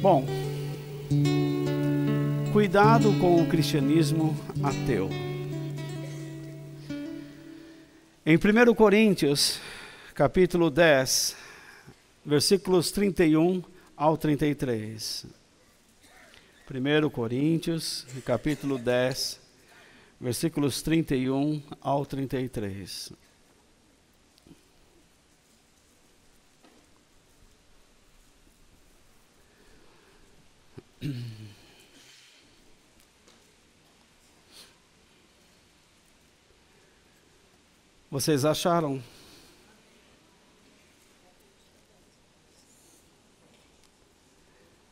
Bom, cuidado com o cristianismo ateu. Em 1 Coríntios, capítulo 10, versículos 31 ao 33. 1 Coríntios, capítulo 10, versículos 31 ao 33. Vocês acharam?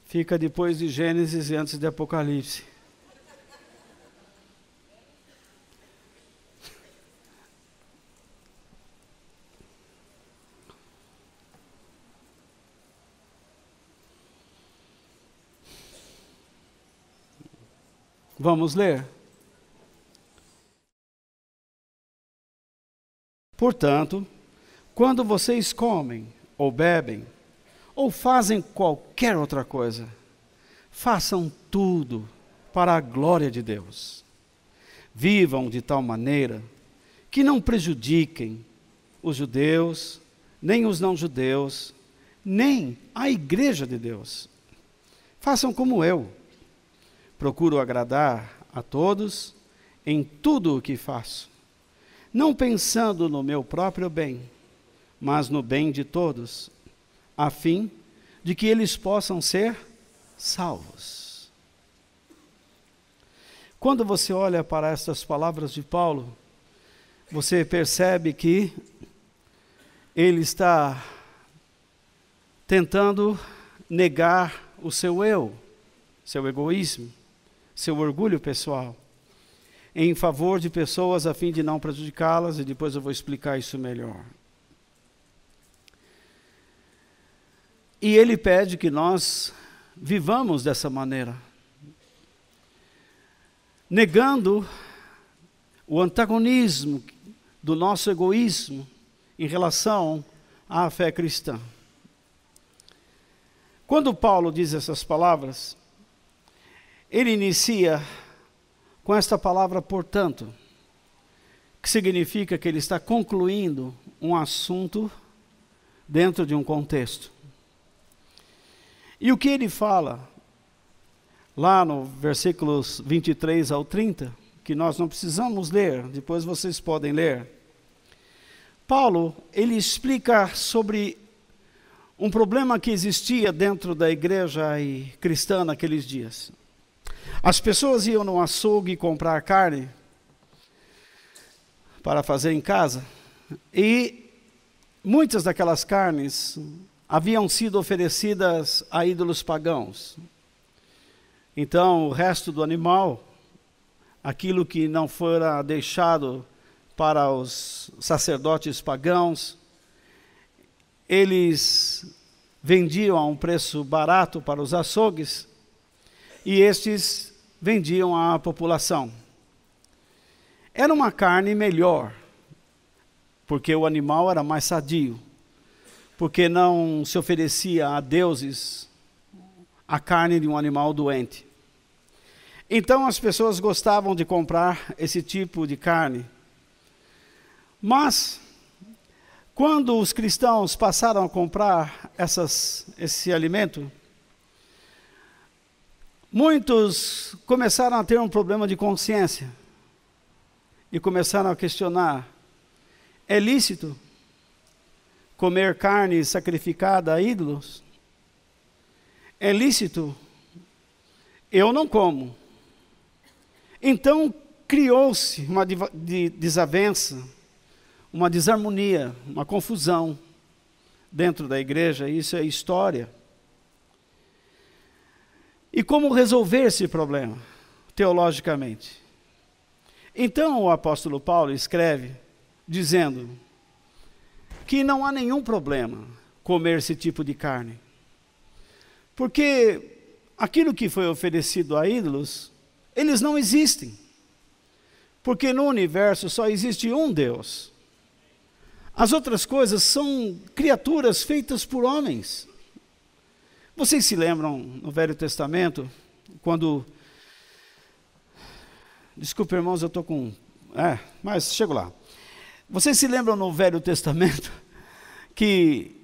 Fica depois de Gênesis e antes de Apocalipse. Vamos ler? Portanto, quando vocês comem, ou bebem, ou fazem qualquer outra coisa, façam tudo para a glória de Deus. Vivam de tal maneira que não prejudiquem os judeus, nem os não-judeus, nem a igreja de Deus. Façam como eu. Procuro agradar a todos em tudo o que faço, não pensando no meu próprio bem, mas no bem de todos, a fim de que eles possam ser salvos. Quando você olha para estas palavras de Paulo, você percebe que ele está tentando negar o seu eu, seu egoísmo, seu orgulho pessoal, em favor de pessoas a fim de não prejudicá-las, e depois eu vou explicar isso melhor. E ele pede que nós vivamos dessa maneira, negando o antagonismo do nosso egoísmo em relação à fé cristã. Quando Paulo diz essas palavras, ele inicia com esta palavra portanto, que significa que ele está concluindo um assunto dentro de um contexto. E o que ele fala, lá no versículos 23 ao 30, que nós não precisamos ler, depois vocês podem ler. Paulo, ele explica sobre um problema que existia dentro da igreja cristã naqueles dias. As pessoas iam no açougue comprar carne para fazer em casa, e muitas daquelas carnes haviam sido oferecidas a ídolos pagãos. Então, o resto do animal, aquilo que não fora deixado para os sacerdotes pagãos, eles vendiam a um preço barato para os açougues, e estes vendiam à população. Era uma carne melhor, porque o animal era mais sadio, porque não se oferecia a deuses a carne de um animal doente. Então as pessoas gostavam de comprar esse tipo de carne. Mas, quando os cristãos passaram a comprar esse alimento, muitos começaram a ter um problema de consciência e começaram a questionar: é lícito comer carne sacrificada a ídolos? É lícito? Eu não como. Então criou-se uma desavença, uma desarmonia, uma confusão dentro da igreja, isso é história. E como resolver esse problema, teologicamente? Então o apóstolo Paulo escreve, dizendo que não há nenhum problema comer esse tipo de carne. Porque aquilo que foi oferecido a ídolos, eles não existem. Porque no universo só existe um Deus. As outras coisas são criaturas feitas por homens. Vocês se lembram no Velho Testamento, quando... Desculpe, irmãos, eu estou com... mas chego lá. Vocês se lembram no Velho Testamento que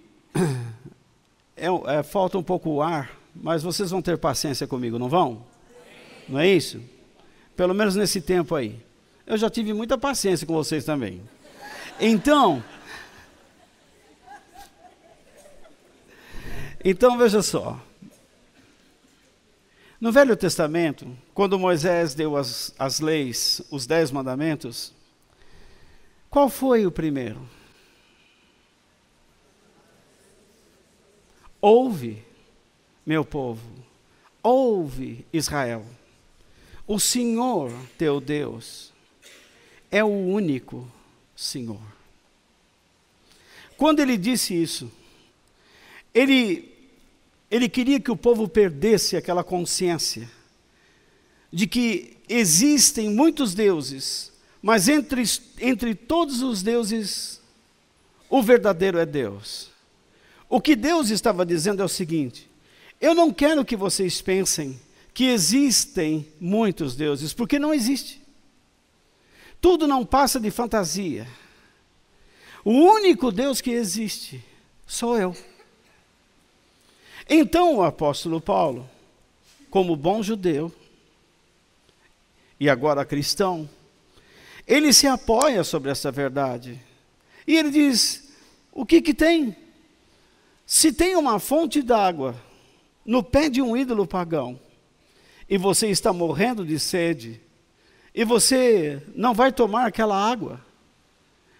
falta um pouco o ar, mas vocês vão ter paciência comigo, não vão? Não é isso? Pelo menos nesse tempo aí. Eu já tive muita paciência com vocês também. Então veja só. No Velho Testamento, quando Moisés deu as leis, os 10 mandamentos, qual foi o primeiro? Ouve, meu povo, ouve, Israel. O Senhor teu Deus é o único Senhor. Quando ele disse isso, ele queria que o povo perdesse aquela consciência de que existem muitos deuses, mas entre todos os deuses, o verdadeiro é Deus. O que Deus estava dizendo é o seguinte: eu não quero que vocês pensem que existem muitos deuses, porque não existe. Tudo não passa de fantasia. O único Deus que existe sou eu. Então o apóstolo Paulo, como bom judeu, e agora cristão, ele se apoia sobre essa verdade. E ele diz, o que tem? Se tem uma fonte d'água no pé de um ídolo pagão, e você está morrendo de sede, e você não vai tomar aquela água,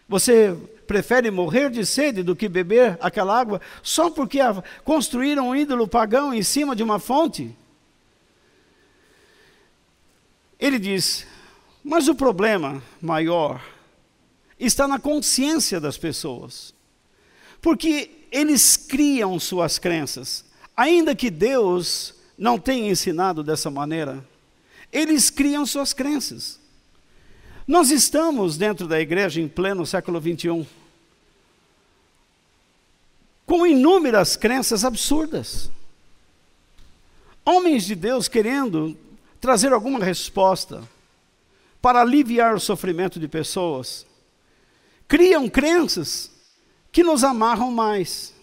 você prefere morrer de sede do que beber aquela água, só porque construíram um ídolo pagão em cima de uma fonte? Ele diz, mas o problema maior está na consciência das pessoas, porque eles criam suas crenças, ainda que Deus não tenha ensinado dessa maneira, eles criam suas crenças. Nós estamos dentro da igreja em pleno século 21, com inúmeras crenças absurdas. Homens de Deus querendo trazer alguma resposta para aliviar o sofrimento de pessoas, criam crenças que nos amarram mais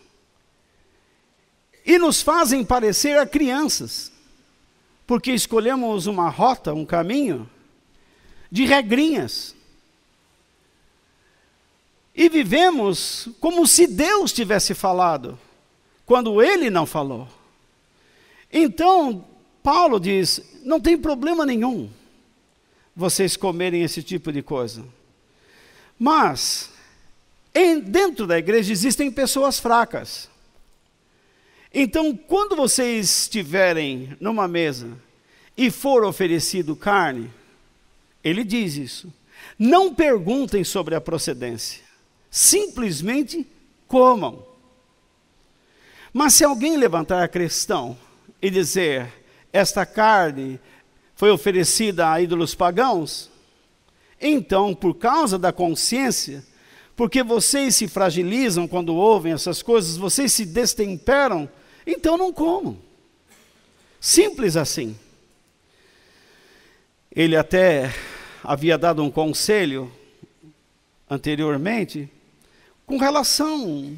e nos fazem parecer a crianças, porque escolhemos uma rota, um caminho de regrinhas. E vivemos como se Deus tivesse falado, quando Ele não falou. Então, Paulo diz, não tem problema nenhum vocês comerem esse tipo de coisa. Mas, dentro da igreja existem pessoas fracas. Então, quando vocês estiverem numa mesa e for oferecido carne, ele diz isso, não perguntem sobre a procedência, simplesmente comam. Mas se alguém levantar a questão e dizer, esta carne foi oferecida a ídolos pagãos, então, por causa da consciência, porque vocês se fragilizam quando ouvem essas coisas, vocês se destemperam, então não comam. Simples assim. Ele até havia dado um conselho anteriormente com relação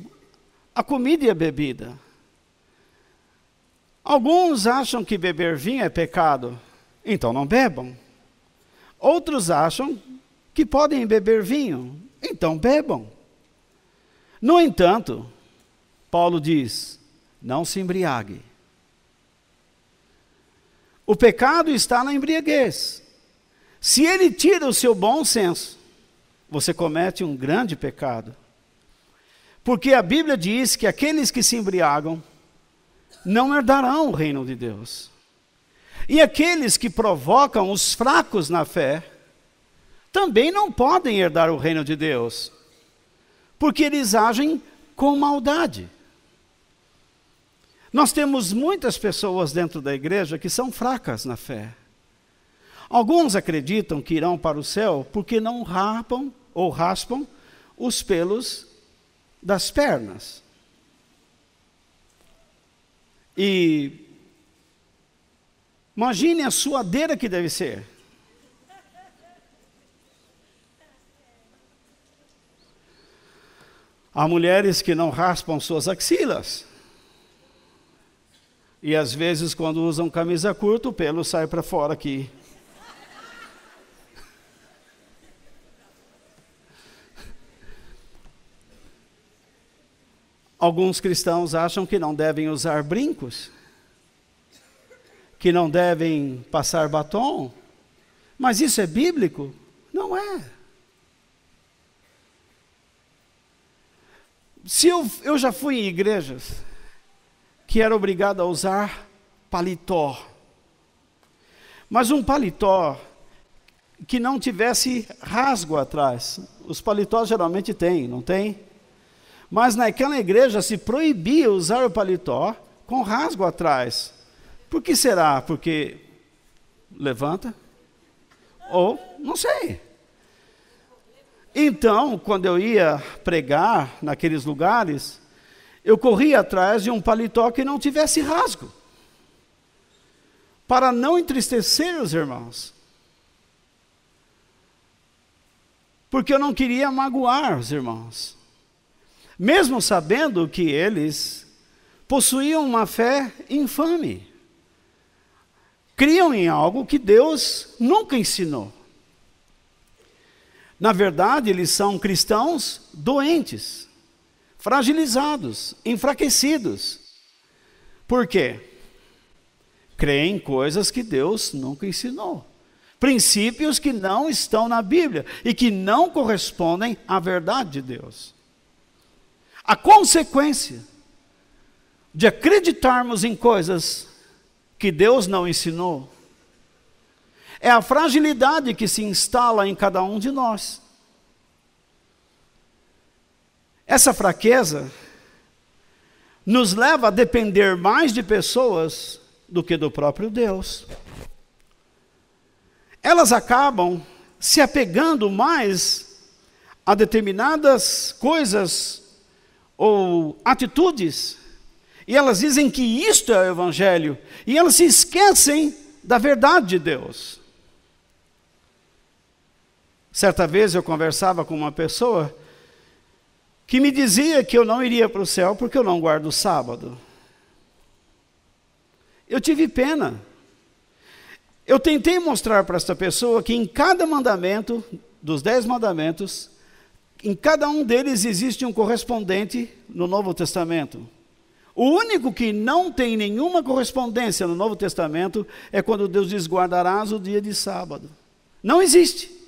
à comida e à bebida. Alguns acham que beber vinho é pecado, então não bebam. Outros acham que podem beber vinho, então bebam. No entanto, Paulo diz, não se embriague. O pecado está na embriaguez. Se ele tira o seu bom senso, você comete um grande pecado. Porque a Bíblia diz que aqueles que se embriagam não herdarão o reino de Deus. E aqueles que provocam os fracos na fé também não podem herdar o reino de Deus, porque eles agem com maldade. Nós temos muitas pessoas dentro da igreja que são fracas na fé. Alguns acreditam que irão para o céu porque não rapam ou raspam os pelos das pernas. E imagine a suadeira que deve ser. Há mulheres que não raspam suas axilas. E às vezes, quando usam camisa curta, o pelo sai para fora aqui. Alguns cristãos acham que não devem usar brincos, que não devem passar batom, mas isso é bíblico? Não é. Se eu já fui em igrejas que era obrigado a usar paletó, mas um paletó que não tivesse rasgo atrás. Os paletós geralmente têm, não tem? Mas naquela igreja se proibia usar o paletó com rasgo atrás. Por que será? Porque levanta? Ou, não sei. Então, quando eu ia pregar naqueles lugares, eu corria atrás de um paletó que não tivesse rasgo, para não entristecer os irmãos. Porque eu não queria magoar os irmãos. Mesmo sabendo que eles possuíam uma fé infame. Criam em algo que Deus nunca ensinou. Na verdade, eles são cristãos doentes, fragilizados, enfraquecidos. Por quê? Creem em coisas que Deus nunca ensinou. Princípios que não estão na Bíblia e que não correspondem à verdade de Deus. A consequência de acreditarmos em coisas que Deus não ensinou é a fragilidade que se instala em cada um de nós. Essa fraqueza nos leva a depender mais de pessoas do que do próprio Deus. Elas acabam se apegando mais a determinadas coisas ou atitudes, e elas dizem que isto é o Evangelho, e elas se esquecem da verdade de Deus. Certa vez eu conversava com uma pessoa que me dizia que eu não iria para o céu porque eu não guardo o sábado. Eu tive pena. Eu tentei mostrar para esta pessoa que em cada mandamento, dos 10 mandamentos, em cada um deles existe um correspondente no Novo Testamento. O único que não tem nenhuma correspondência no Novo Testamento é quando Deus diz: guardarás o dia de sábado. Não existe.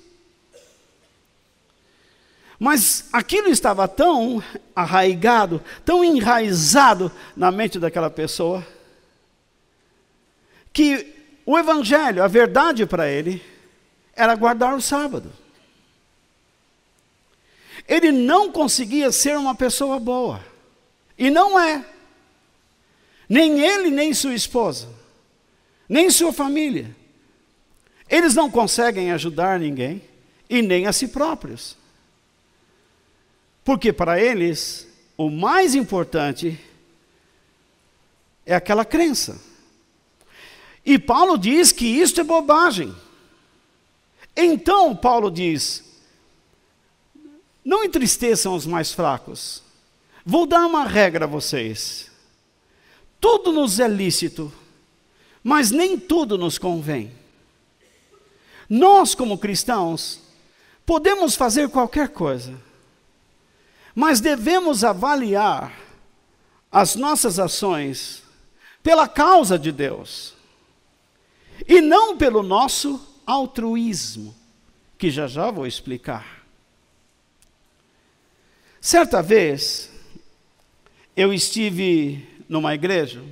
Mas aquilo estava tão arraigado, tão enraizado na mente daquela pessoa, que o Evangelho, a verdade para ele, era guardar o sábado. Ele não conseguia ser uma pessoa boa. E não é. Nem ele, nem sua esposa. Nem sua família. Eles não conseguem ajudar ninguém. E nem a si próprios. Porque para eles, o mais importante é aquela crença. E Paulo diz que isto é bobagem. Então Paulo diz: não entristeçam os mais fracos. Vou dar uma regra a vocês. Tudo nos é lícito, mas nem tudo nos convém. Nós, como cristãos, podemos fazer qualquer coisa, mas devemos avaliar as nossas ações pela causa de Deus, e não pelo nosso altruísmo, que já já vou explicar. Certa vez, eu estive numa igreja.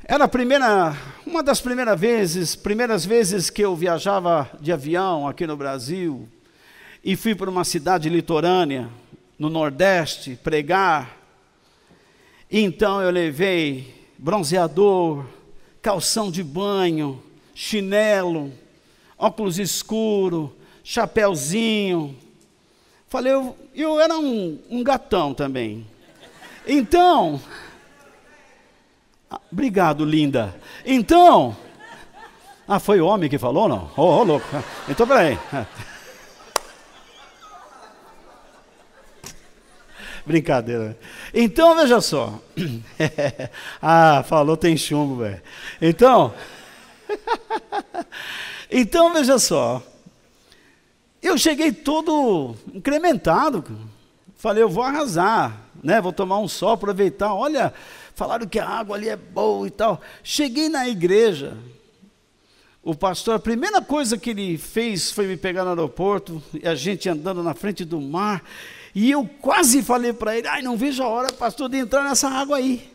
Era uma das primeiras vezes que eu viajava de avião aqui no Brasil, e fui para uma cidade litorânea, no Nordeste, pregar. Então eu levei bronzeador, calção de banho, chinelo, óculos escuros, chapéuzinho. Falei, eu era um gatão também. Então, obrigado, linda. Então, foi o homem que falou, não? Ô, louco. Então, peraí. Brincadeira. Então, veja só. Falou, tem chumbo, velho. Então, veja só. Eu cheguei todo incrementado. Falei, eu vou arrasar, né? Vou tomar um sol, aproveitar. Olha, falaram que a água ali é boa e tal. Cheguei na igreja. O pastor, a primeira coisa que ele fez foi me pegar no aeroporto, e a gente andando na frente do mar. E eu quase falei para ele, não vejo a hora, pastor, de entrar nessa água aí.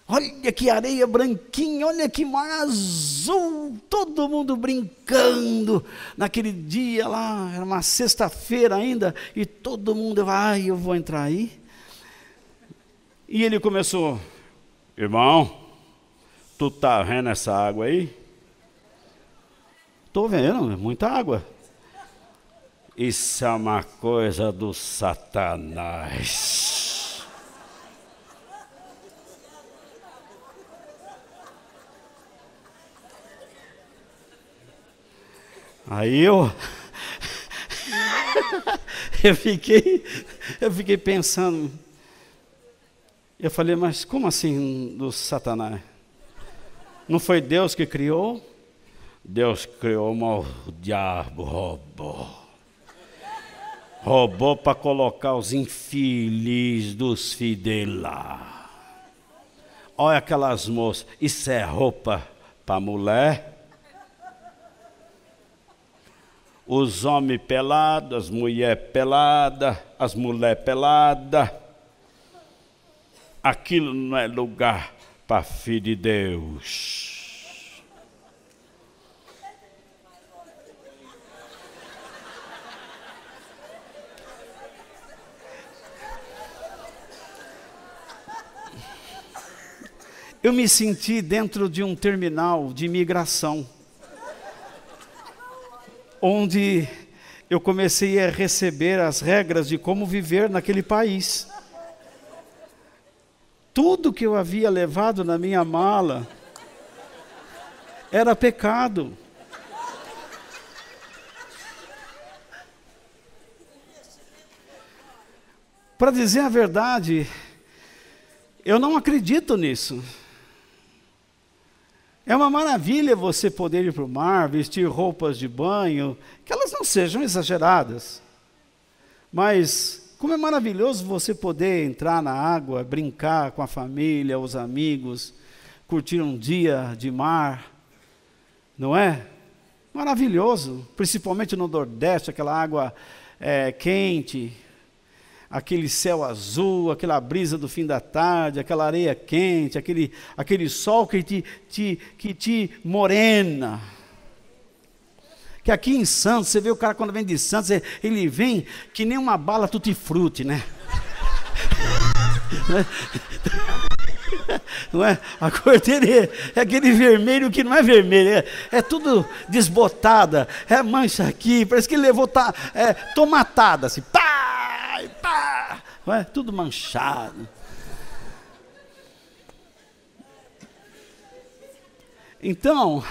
Olha que areia branquinha, olha que mar azul, todo mundo brincando. Naquele dia lá, era uma sexta-feira ainda, e todo mundo, eu vou entrar aí. E ele começou, irmão, tu tá vendo essa água aí? Tô vendo, é muita água. Isso é uma coisa do Satanás. Aí eu fiquei pensando. Eu falei, mas como assim do Satanás? Não foi Deus que criou? Deus criou, mas o diabo roubou. Roubou para colocar os infelizes dos fiéis lá. Olha aquelas moças, isso é roupa para mulher? Os homens pelados, as mulheres peladas, as mulheres peladas. Aquilo não é lugar para filho de Deus. Eu me senti dentro de um terminal de imigração, onde eu comecei a receber as regras de como viver naquele país. Tudo que eu havia levado na minha mala era pecado. Para dizer a verdade, eu não acredito nisso. É uma maravilha você poder ir para o mar, vestir roupas de banho, que elas não sejam exageradas. Mas como é maravilhoso você poder entrar na água, brincar com a família, os amigos, curtir um dia de mar, não é? Maravilhoso, principalmente no Nordeste, aquela água quente, aquele céu azul, aquela brisa do fim da tarde, aquela areia quente, aquele sol que te morena. Que aqui em Santos, você vê o cara quando vem de Santos, ele vem que nem uma bala tutti-frutti, né? Não é? A cor dele é aquele vermelho que não é vermelho, é tudo desbotada, é mancha aqui, parece que ele levou tomatada, assim, pá! Pá, não é? Tudo manchado. Então,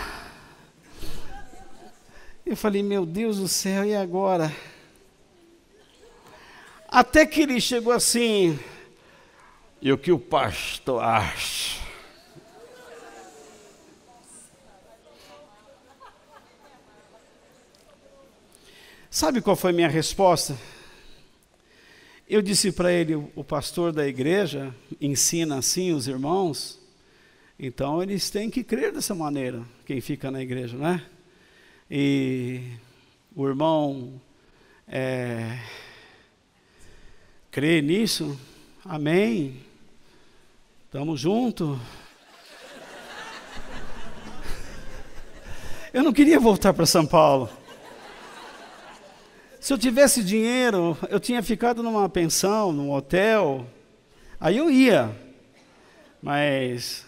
eu falei, meu Deus do céu, e agora? Até que ele chegou assim, e o que o pastor acha? Sabe qual foi a minha resposta? Eu disse para ele, o pastor da igreja ensina assim os irmãos, então eles têm que crer dessa maneira, quem fica na igreja, né? E o irmão Crê nisso? Amém. Estamos juntos. Eu não queria voltar para São Paulo. Se eu tivesse dinheiro, eu tinha ficado numa pensão, num hotel. Aí eu ia. Mas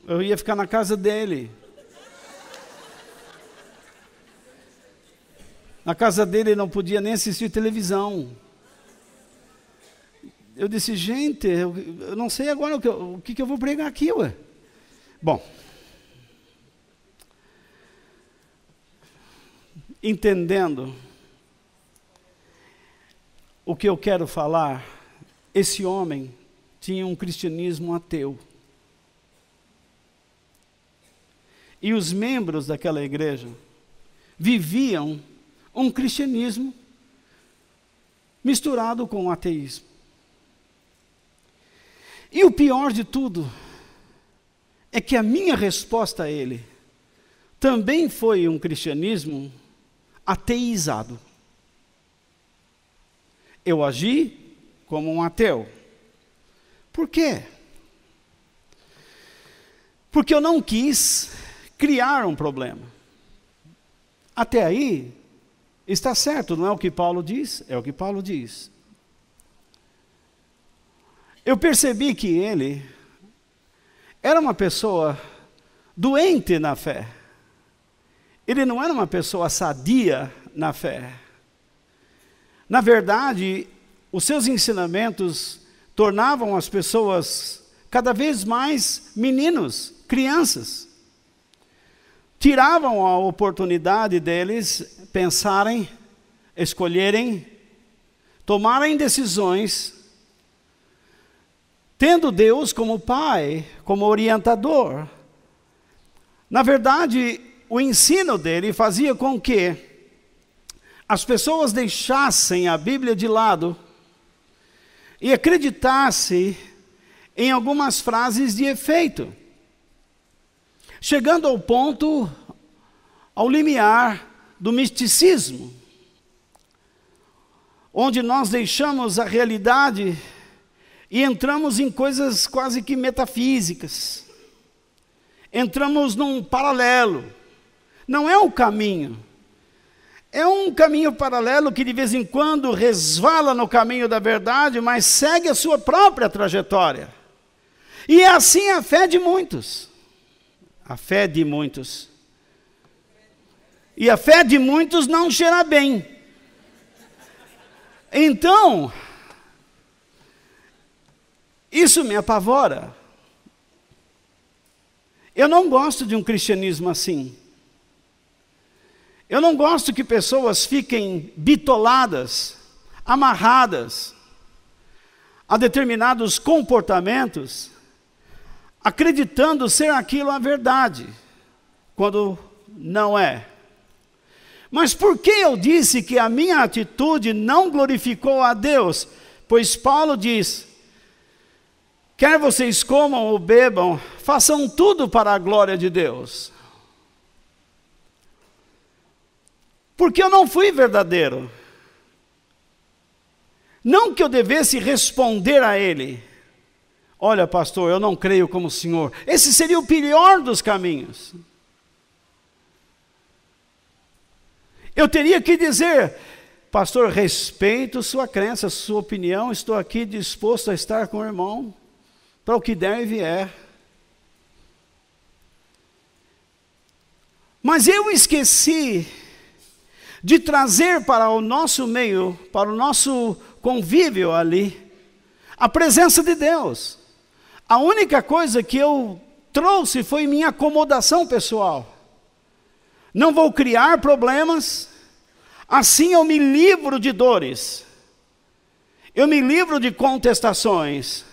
eu ia ficar na casa dele. Na casa dele ele não podia nem assistir televisão. Eu disse, gente, eu não sei agora o que eu vou pregar aqui, ué. Bom, entendendo o que eu quero falar, esse homem tinha um cristianismo ateu. E os membros daquela igreja viviam um cristianismo misturado com o ateísmo. E o pior de tudo é que a minha resposta a ele também foi um cristianismo ateizado. Eu agi como um ateu. Por quê? Porque eu não quis criar um problema. Até aí, está certo, não é o que Paulo diz? É o que Paulo diz. Eu percebi que ele era uma pessoa doente na fé. Ele não era uma pessoa sadia na fé. Na verdade, os seus ensinamentos tornavam as pessoas cada vez mais meninos, crianças. Tiravam a oportunidade deles pensarem, escolherem, tomarem decisões, tendo Deus como pai, como orientador. Na verdade, o ensino dele fazia com que as pessoas deixassem a Bíblia de lado e acreditassem em algumas frases de efeito, chegando ao ponto, ao limiar do misticismo, onde nós deixamos a realidade e entramos em coisas quase que metafísicas. Entramos num paralelo. Não é um caminho. É um caminho paralelo que de vez em quando resvala no caminho da verdade, mas segue a sua própria trajetória. E é assim a fé de muitos. A fé de muitos. E a fé de muitos não cheira bem. Então, isso me apavora. Eu não gosto de um cristianismo assim. Eu não gosto que pessoas fiquem bitoladas, amarradas a determinados comportamentos, acreditando ser aquilo a verdade, quando não é. Mas por que eu disse que a minha atitude não glorificou a Deus? Pois Paulo diz, quer vocês comam ou bebam, façam tudo para a glória de Deus. Porque eu não fui verdadeiro. Não que eu devesse responder a ele, olha pastor, eu não creio como o senhor. Esse seria o pior dos caminhos. Eu teria que dizer, pastor, respeito sua crença, sua opinião, estou aqui disposto a estar com o irmão, para o que der e vier. Mas eu esqueci de trazer para o nosso meio, para o nosso convívio ali, a presença de Deus. A única coisa que eu trouxe foi minha acomodação pessoal. Não vou criar problemas, assim eu me livro de dores, eu me livro de contestações,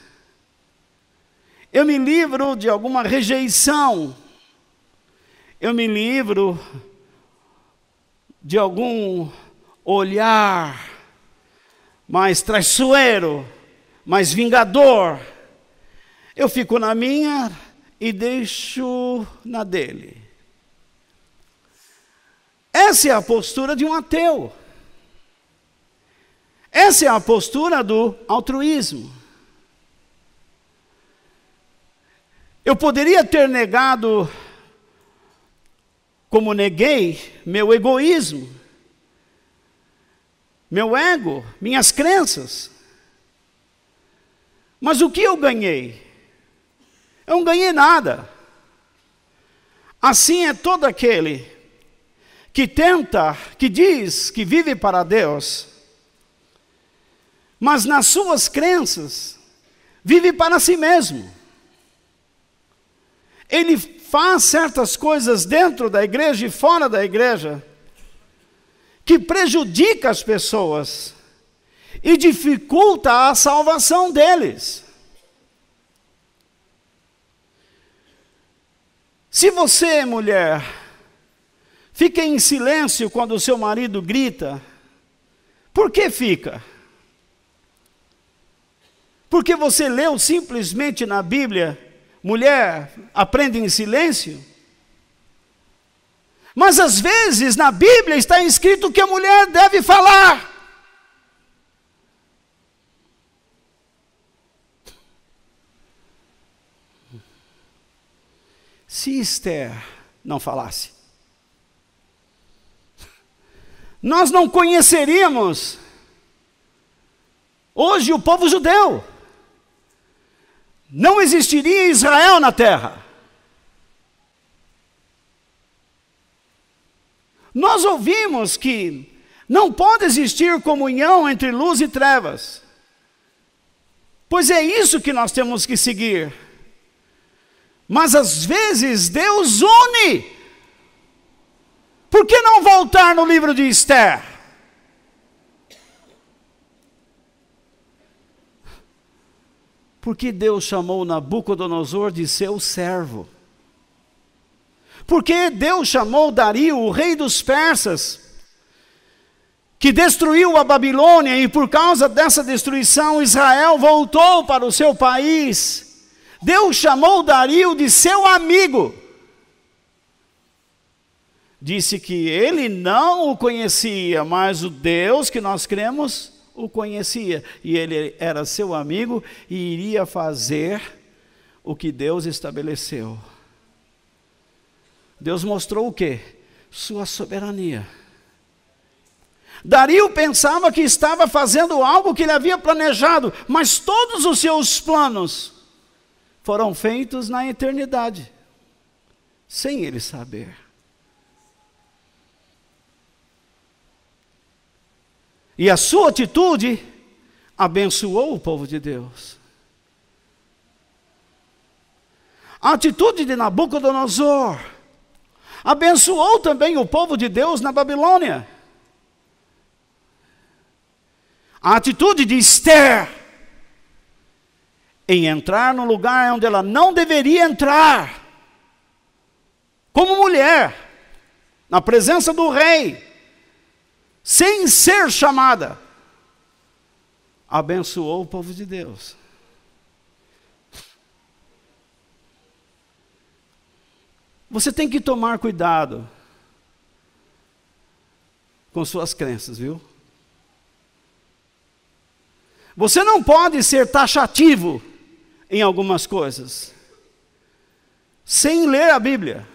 eu me livro de alguma rejeição, eu me livro de algum olhar mais traiçoeiro, mais vingador. Eu fico na minha e deixo na dele. Essa é a postura de um ateu. Essa é a postura do altruísmo. Eu poderia ter negado, como neguei, meu egoísmo, meu ego, minhas crenças. Mas o que eu ganhei? Eu não ganhei nada. Assim é todo aquele que tenta, que diz que vive para Deus, mas nas suas crenças vive para si mesmo. Ele faz certas coisas dentro da igreja e fora da igreja que prejudica as pessoas e dificulta a salvação deles. Se você, mulher, fica em silêncio quando o seu marido grita, por que fica? Porque você leu simplesmente na Bíblia, mulher, aprende em silêncio? Mas às vezes na Bíblia está escrito que a mulher deve falar. Se Esther não falasse, nós não conheceríamos hoje o povo judeu. Não existiria Israel na terra. Nós ouvimos que não pode existir comunhão entre luz e trevas. Pois é isso que nós temos que seguir. Mas às vezes Deus une. Por que não voltar no livro de Esther? Porque Deus chamou Nabucodonosor de seu servo? Porque Deus chamou Dario, o rei dos persas, que destruiu a Babilônia, e por causa dessa destruição Israel voltou para o seu país. Deus chamou Dario de seu amigo. Disse que ele não o conhecia, mas o Deus que nós cremos o conhecia, e ele era seu amigo e iria fazer o que Deus estabeleceu. Deus mostrou o quê? Sua soberania. Dario pensava que estava fazendo algo que ele havia planejado, mas todos os seus planos foram feitos na eternidade, sem ele saber. E a sua atitude abençoou o povo de Deus. A atitude de Nabucodonosor abençoou também o povo de Deus na Babilônia. A atitude de Esther em entrar no lugar onde ela não deveria entrar, como mulher, na presença do rei, sem ser chamada, abençoou o povo de Deus. Você tem que tomar cuidado com suas crenças, viu? Você não pode ser taxativo em algumas coisas, sem ler a Bíblia.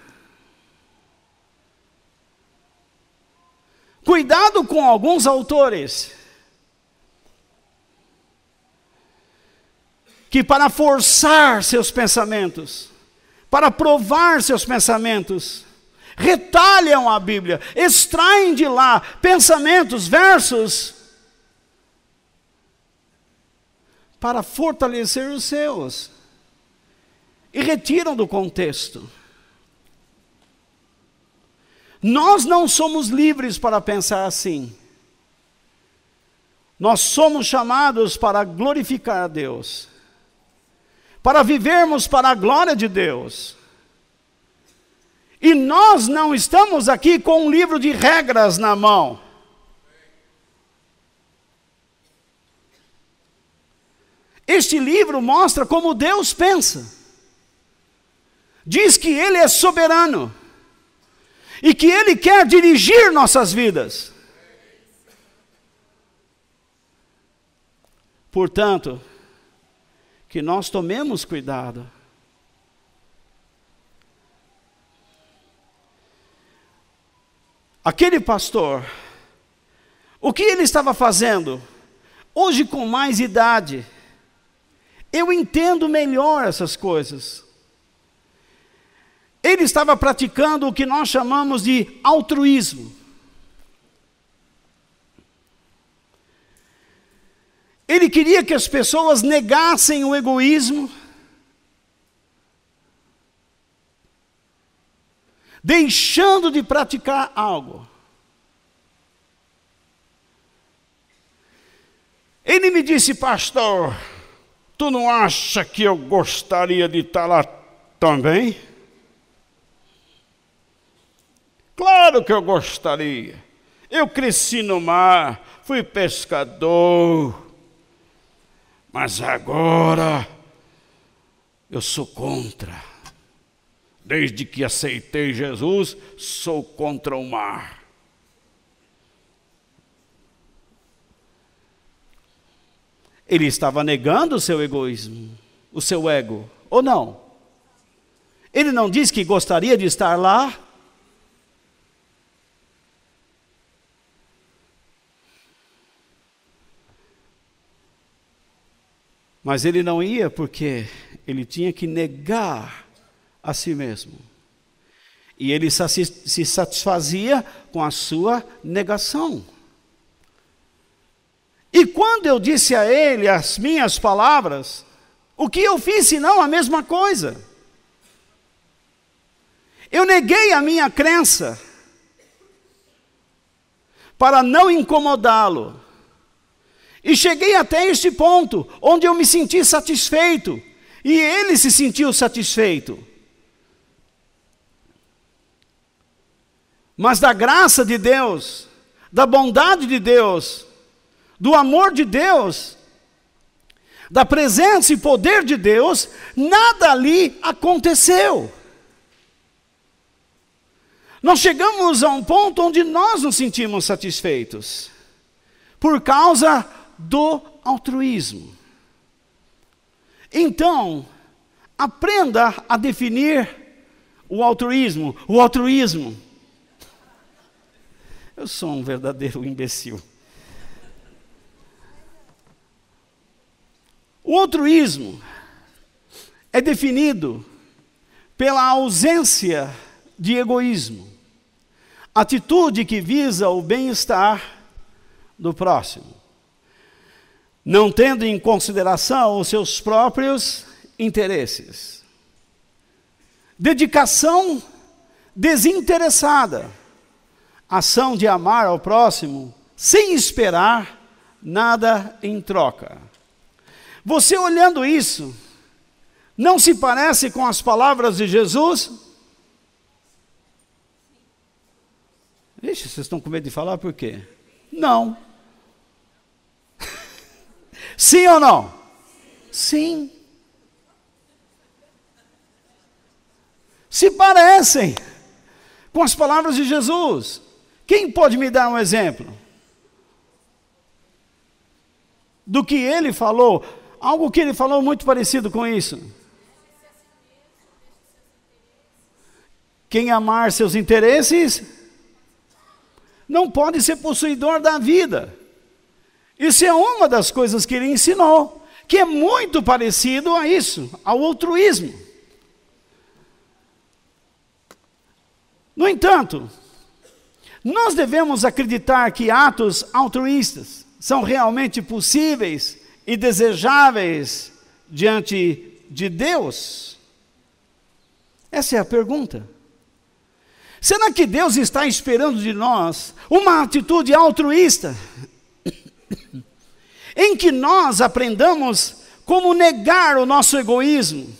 Cuidado com alguns autores que, para forçar seus pensamentos, para provar seus pensamentos, retalham a Bíblia, extraem de lá pensamentos, versos, para fortalecer os seus, e retiram do contexto. Nós não somos livres para pensar assim. Nós somos chamados para glorificar a Deus, para vivermos para a glória de Deus. E nós não estamos aqui com um livro de regras na mão. Este livro mostra como Deus pensa. Diz que Ele é soberano e que Ele quer dirigir nossas vidas. Portanto, que nós tomemos cuidado. Aquele pastor, o que ele estava fazendo? Hoje, com mais idade, eu entendo melhor essas coisas. Ele estava praticando o que nós chamamos de altruísmo. Ele queria que as pessoas negassem o egoísmo, deixando de praticar algo. Ele me disse: pastor, tu não acha que eu gostaria de estar lá também? Claro que eu gostaria. Eu cresci no mar, fui pescador, mas agora eu sou contra. Desde que aceitei Jesus, sou contra o mar. Ele estava negando o seu egoísmo, o seu ego, ou não? Ele não disse que gostaria de estar lá? Mas ele não ia porque ele tinha que negar a si mesmo. E ele se satisfazia com a sua negação. E quando eu disse a ele as minhas palavras, o que eu fiz senão a mesma coisa? Eu neguei a minha crença para não incomodá-lo. E cheguei até este ponto, onde eu me senti satisfeito, e ele se sentiu satisfeito. Mas da graça de Deus, da bondade de Deus, do amor de Deus, da presença e poder de Deus, nada ali aconteceu. Nós chegamos a um ponto onde nós nos sentimos satisfeitos, por causa do altruísmo. Então, aprenda a definir o altruísmo. O altruísmo. Eu sou um verdadeiro imbecil. O altruísmo é definido pela ausência de egoísmo, atitude que visa o bem-estar do próximo, não tendo em consideração os seus próprios interesses. Dedicação desinteressada, ação de amar ao próximo sem esperar nada em troca. Você olhando isso, não se parece com as palavras de Jesus? Ixi, vocês estão com medo de falar por quê? Não. Sim ou não? Sim. Se parecem com as palavras de Jesus. Quem pode me dar um exemplo do que ele falou? Algo que ele falou muito parecido com isso. Quem amar seus interesses não pode ser possuidor da vida. Isso é uma das coisas que ele ensinou, que é muito parecido a isso, ao altruísmo. No entanto, nós devemos acreditar que atos altruístas são realmente possíveis e desejáveis diante de Deus? Essa é a pergunta. Será que Deus está esperando de nós uma atitude altruísta, em que nós aprendamos como negar o nosso egoísmo?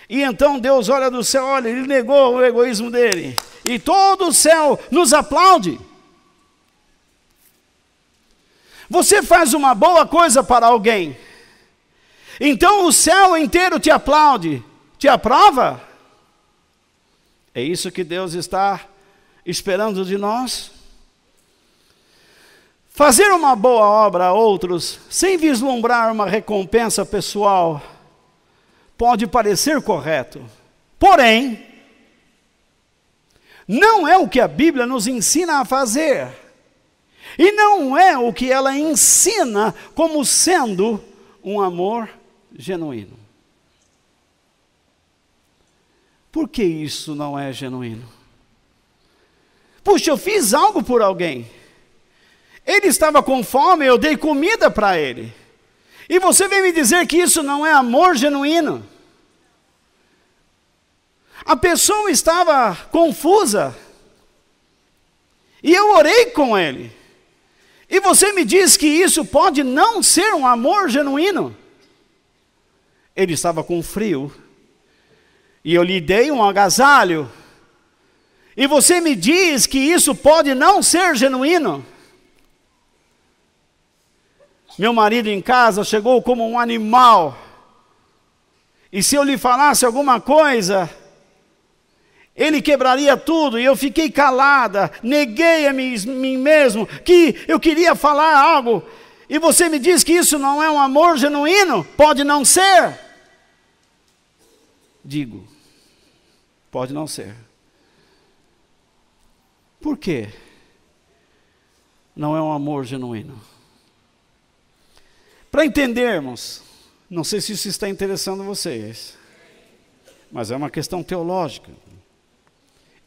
E então Deus olha do céu, olha, ele negou o egoísmo dele, e todo o céu nos aplaude. Você faz uma boa coisa para alguém, então o céu inteiro te aplaude, te aprova? É isso que Deus está esperando de nós? Fazer uma boa obra a outros, sem vislumbrar uma recompensa pessoal, pode parecer correto. Porém, não é o que a Bíblia nos ensina a fazer. E não é o que ela ensina como sendo um amor genuíno. Por que isso não é genuíno? Puxa, eu fiz algo por alguém. Ele estava com fome, eu dei comida para ele. E você vem me dizer que isso não é amor genuíno? A pessoa estava confusa. E eu orei com ele. E você me diz que isso pode não ser um amor genuíno? Ele estava com frio. E eu lhe dei um agasalho. E você me diz que isso pode não ser genuíno? Meu marido em casa chegou como um animal. E se eu lhe falasse alguma coisa, ele quebraria tudo. E eu fiquei calada, neguei a mim mesmo que eu queria falar algo. E você me diz que isso não é um amor genuíno? Pode não ser? Digo, pode não ser. Por quê? Não é um amor genuíno. Para entendermos, não sei se isso está interessando vocês, mas é uma questão teológica.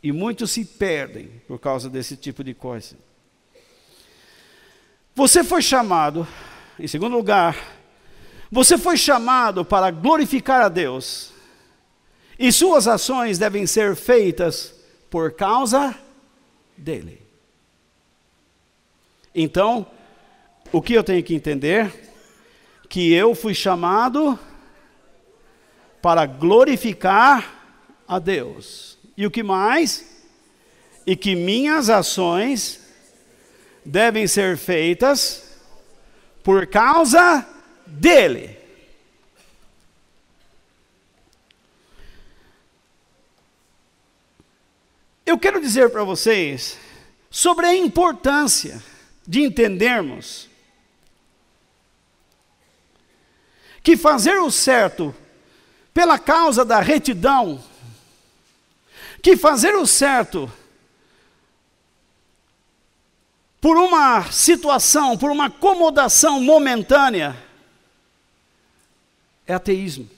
E muitos se perdem por causa desse tipo de coisa. Você foi chamado, em segundo lugar, você foi chamado para glorificar a Deus. E suas ações devem ser feitas por causa dele. Então, o que eu tenho que entender? Que eu fui chamado para glorificar a Deus. E o que mais? E que minhas ações devem ser feitas por causa dele. Eu quero dizer para vocês sobre a importância de entendermos que fazer o certo pela causa da retidão, que fazer o certo por uma situação, por uma acomodação momentânea, é ateísmo.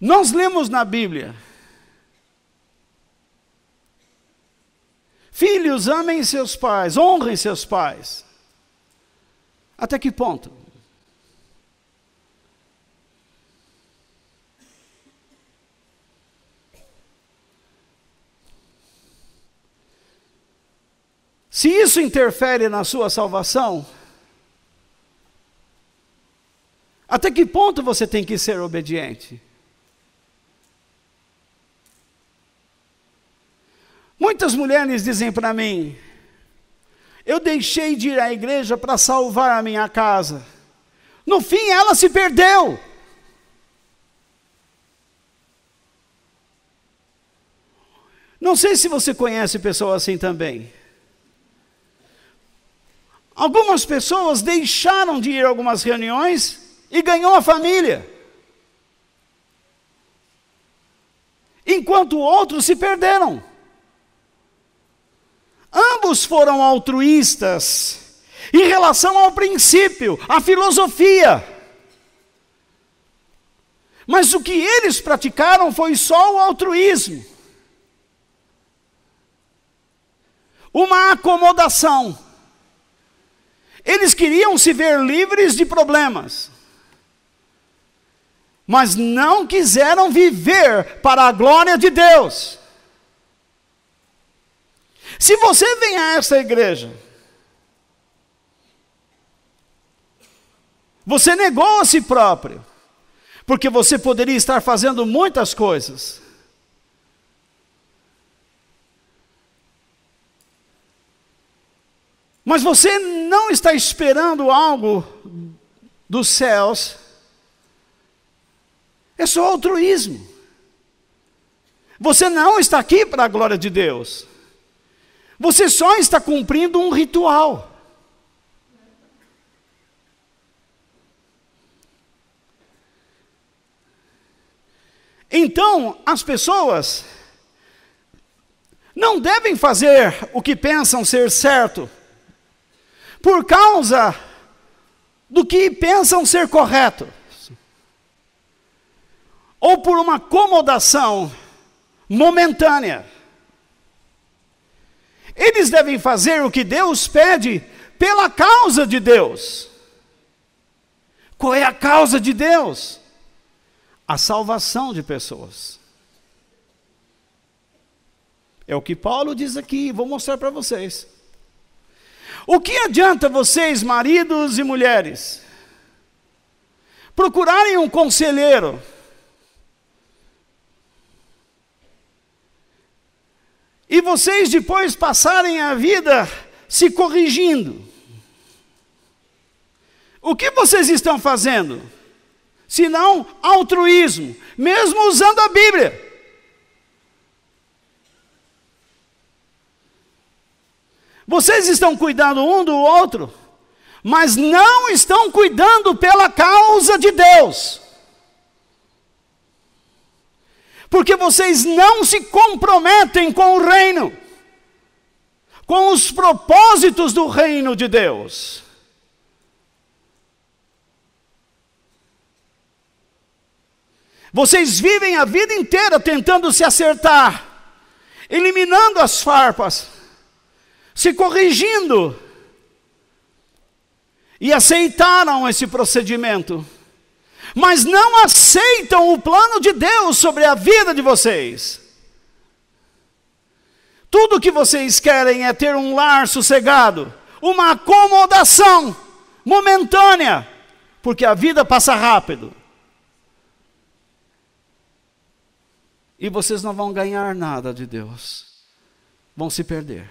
Nós lemos na Bíblia: filhos, amem seus pais, honrem seus pais. Até que ponto? Se isso interfere na sua salvação, até que ponto você tem que ser obediente? Muitas mulheres dizem para mim: eu deixei de ir à igreja para salvar a minha casa. No fim, ela se perdeu. Não sei se você conhece pessoas assim também. Algumas pessoas deixaram de ir a algumas reuniões e ganhou a família. Enquanto outros se perderam. Ambos foram altruístas em relação ao princípio, à filosofia. Mas o que eles praticaram foi só o altruísmo. Uma acomodação. Eles queriam se ver livres de problemas, mas não quiseram viver para a glória de Deus. Se você vem a essa igreja, você negou a si próprio, porque você poderia estar fazendo muitas coisas. Mas você não está esperando algo dos céus é só altruísmo. Você não está aqui para a glória de Deus. Você só está cumprindo um ritual. Então, as pessoas não devem fazer o que pensam ser certo, por causa do que pensam ser correto, ou por uma acomodação momentânea. Eles devem fazer o que Deus pede pela causa de Deus. Qual é a causa de Deus? A salvação de pessoas. É o que Paulo diz aqui, vou mostrar para vocês. O que adianta vocês, maridos e mulheres, procurarem um conselheiro e vocês depois passarem a vida se corrigindo? O que vocês estão fazendo? Senão altruísmo, mesmo usando a Bíblia. Vocês estão cuidando um do outro, mas não estão cuidando pela causa de Deus. Porque vocês não se comprometem com o reino, com os propósitos do reino de Deus. Vocês vivem a vida inteira tentando se acertar, eliminando as farpas, se corrigindo, e aceitaram esse procedimento, mas não aceitam o plano de Deus sobre a vida de vocês. Tudo que vocês querem é ter um lar sossegado, uma acomodação momentânea, porque a vida passa rápido. E vocês não vão ganhar nada de Deus, vão se perder,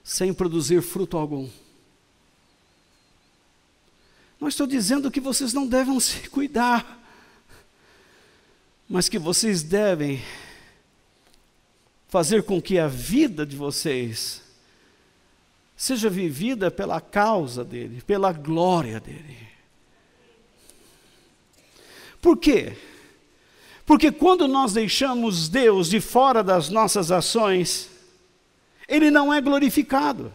sem produzir fruto algum. Não estou dizendo que vocês não devem se cuidar, mas que vocês devem fazer com que a vida de vocês seja vivida pela causa dele, pela glória dele. Por quê? Porque quando nós deixamos Deus de fora das nossas ações, Ele não é glorificado.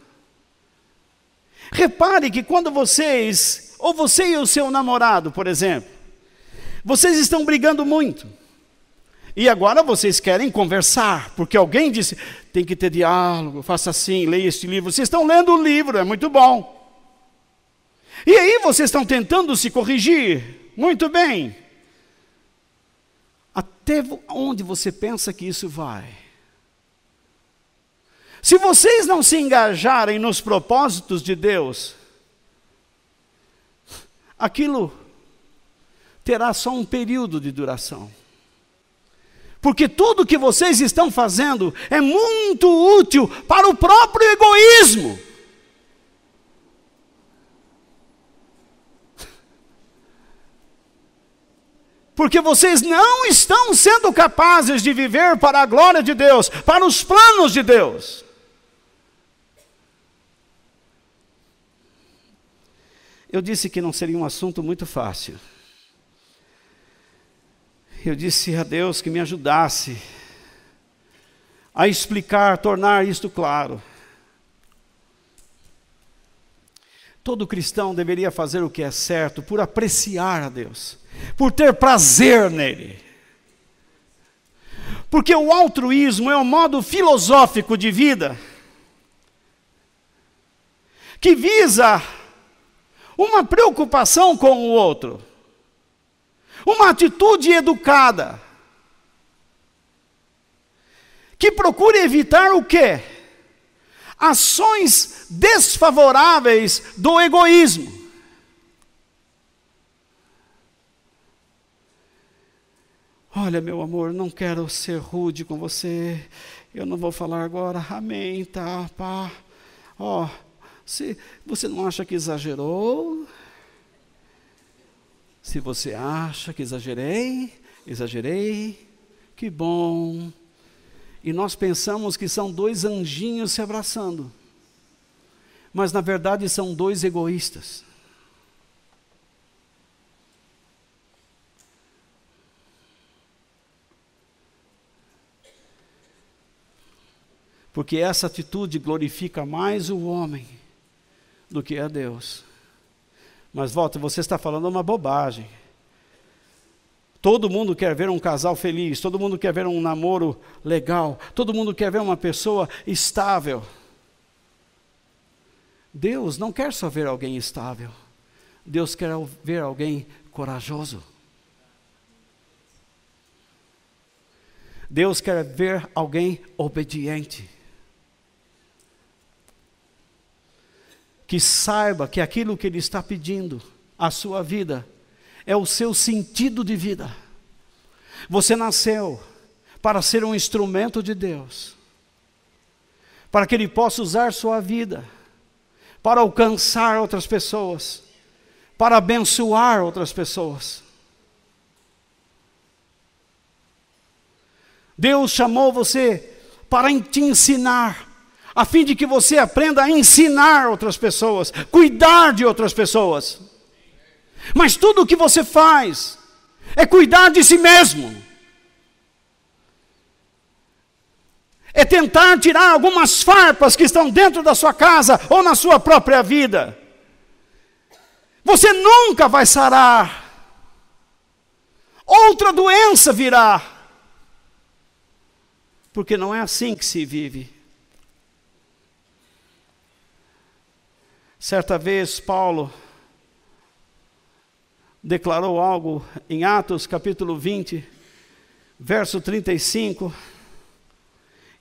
Repare que quando vocês, ou você e o seu namorado, por exemplo, vocês estão brigando muito, e agora vocês querem conversar, porque alguém disse, tem que ter diálogo, faça assim, leia este livro. Vocês estão lendo o livro, é muito bom. E aí vocês estão tentando se corrigir, muito bem. Até onde você pensa que isso vai? Se vocês não se engajarem nos propósitos de Deus, aquilo terá só um período de duração. Porque tudo que vocês estão fazendo é muito útil para o próprio egoísmo. Porque vocês não estão sendo capazes de viver para a glória de Deus, para os planos de Deus. Eu disse que não seria um assunto muito fácil. Eu disse a Deus que me ajudasse a explicar, tornar isto claro. Todo cristão deveria fazer o que é certo por apreciar a Deus, por ter prazer nele. Porque o altruísmo é um modo filosófico de vida que visa uma preocupação com o outro, uma atitude educada, que procura evitar o quê? Ações desfavoráveis do egoísmo. Olha, meu amor, não quero ser rude com você, eu não vou falar agora, amém, tá, pá, ó, Se você não acha que exagerou? Se você acha que exagerei, que bom. E nós pensamos que são dois anjinhos se abraçando. Mas na verdade são dois egoístas. Porque essa atitude glorifica mais o homem do que a Deus. Mas volta, você está falando uma bobagem. Todo mundo quer ver um casal feliz, todo mundo quer ver um namoro legal, todo mundo quer ver uma pessoa estável. Deus não quer só ver alguém estável. Deus quer ver alguém corajoso. Deus quer ver alguém obediente. Que saiba que aquilo que Ele está pedindo à sua vida é o seu sentido de vida. Você nasceu para ser um instrumento de Deus, para que Ele possa usar sua vida, para alcançar outras pessoas, para abençoar outras pessoas. Deus chamou você para te ensinar, a fim de que você aprenda a ensinar outras pessoas, cuidar de outras pessoas. Mas tudo o que você faz é cuidar de si mesmo. É tentar tirar algumas farpas que estão dentro da sua casa ou na sua própria vida. Você nunca vai sarar. Outra doença virá. Porque não é assim que se vive. Certa vez Paulo declarou algo em Atos capítulo 20, verso 35,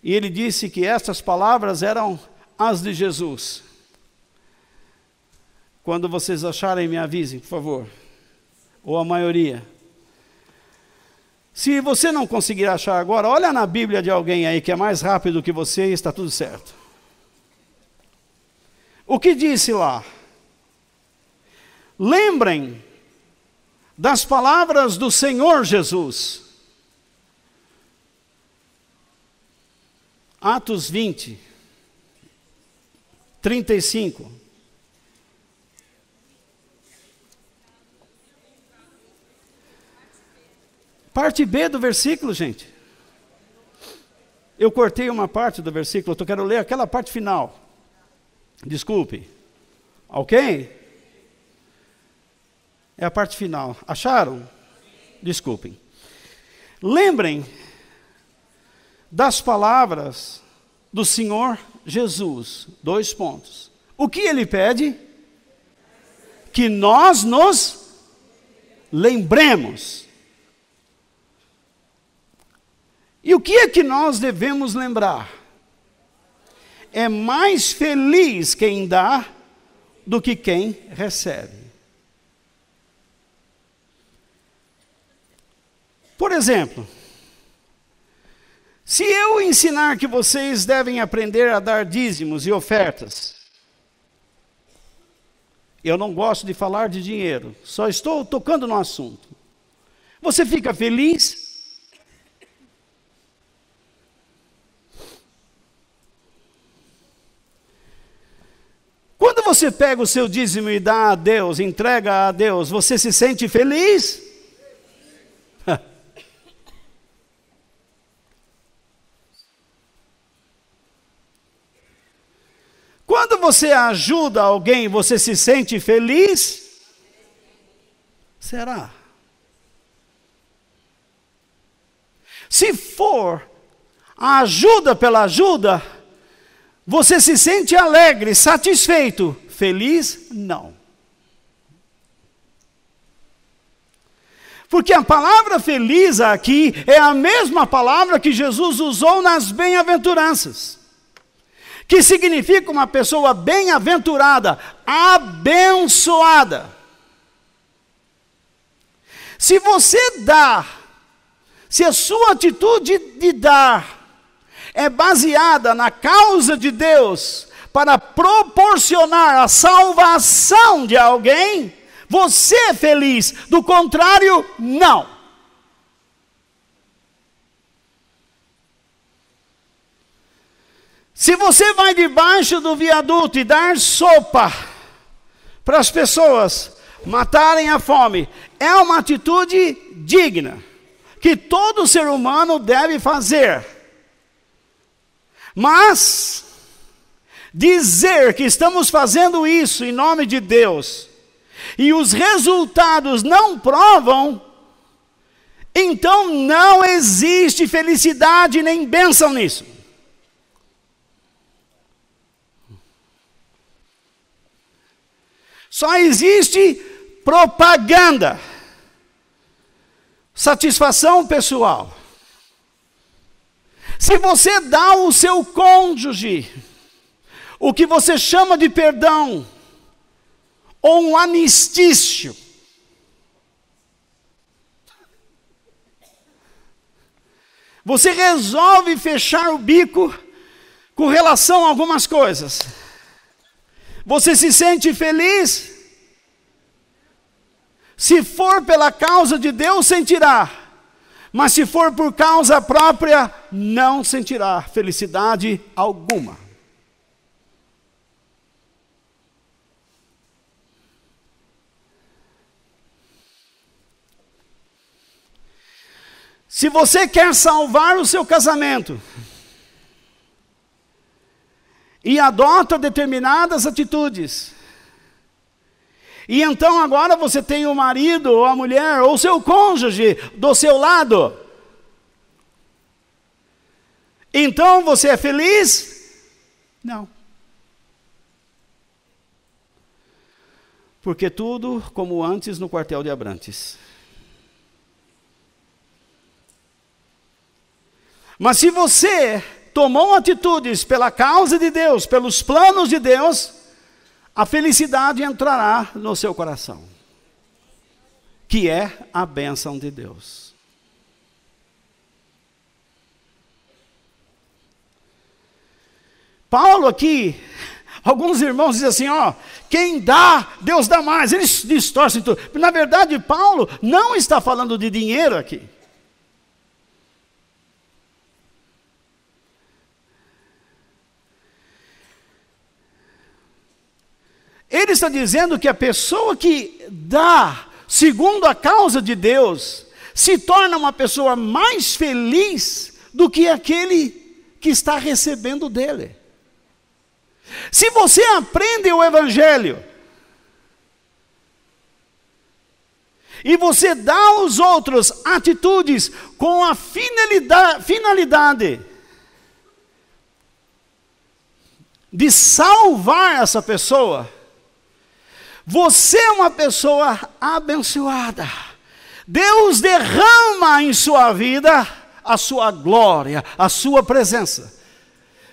e ele disse que estas palavras eram as de Jesus. Quando vocês acharem, me avisem, por favor, ou a maioria. Se você não conseguir achar agora, olha na Bíblia de alguém aí que é mais rápido que você e está tudo certo. O que disse lá? Lembrem das palavras do Senhor Jesus. Atos 20, 35. Parte B do versículo, gente. Eu cortei uma parte do versículo, eu quero ler aquela parte final. Desculpe. Ok? É a parte final. Acharam? Desculpem. Lembrem das palavras do Senhor Jesus. 2 pontos. O que Ele pede? Que nós nos lembremos. E o que é que nós devemos lembrar? É mais feliz quem dá do que quem recebe. Por exemplo, se eu ensinar que vocês devem aprender a dar dízimos e ofertas, eu não gosto de falar de dinheiro, só estou tocando no assunto. Você fica feliz? Quando você pega o seu dízimo e dá a Deus, entrega a Deus, você se sente feliz? Quando você ajuda alguém, você se sente feliz? Será? Se for a ajuda pela ajuda, você se sente alegre, satisfeito, feliz? Não. Porque a palavra feliz aqui é a mesma palavra que Jesus usou nas bem-aventuranças, que significa uma pessoa bem-aventurada, abençoada. Se você dá, se a sua atitude de dar é baseada na causa de Deus, para proporcionar a salvação de alguém, você é feliz. Do contrário, não. Se você vai debaixo do viaduto e dar sopa para as pessoas matarem a fome, é uma atitude digna, que todo ser humano deve fazer. Mas dizer que estamos fazendo isso em nome de Deus, e os resultados não provam, então não existe felicidade nem bênção nisso. Só existe propaganda, satisfação pessoal. Se você dá ao seu cônjuge o que você chama de perdão, ou um anistício, você resolve fechar o bico com relação a algumas coisas. Você se sente feliz? Se for pela causa de Deus, sentirá. Mas se for por causa própria, não sentirá felicidade alguma. Se você quer salvar o seu casamento e adota determinadas atitudes, e então agora você tem o marido, ou a mulher, ou o seu cônjuge do seu lado, então você é feliz? Não. Porque tudo como antes no quartel de Abrantes. Mas se você tomou atitudes pela causa de Deus, pelos planos de Deus, a felicidade entrará no seu coração, que é a bênção de Deus. Paulo aqui, alguns irmãos dizem assim, ó, quem dá, Deus dá mais. Eles distorcem tudo. Na verdade, Paulo não está falando de dinheiro aqui. Ele está dizendo que a pessoa que dá segundo a causa de Deus se torna uma pessoa mais feliz do que aquele que está recebendo dele. Se você aprende o Evangelho e você dá aos outros atitudes com a finalidade de salvar essa pessoa, você é uma pessoa abençoada. Deus derrama em sua vida a sua glória, a sua presença.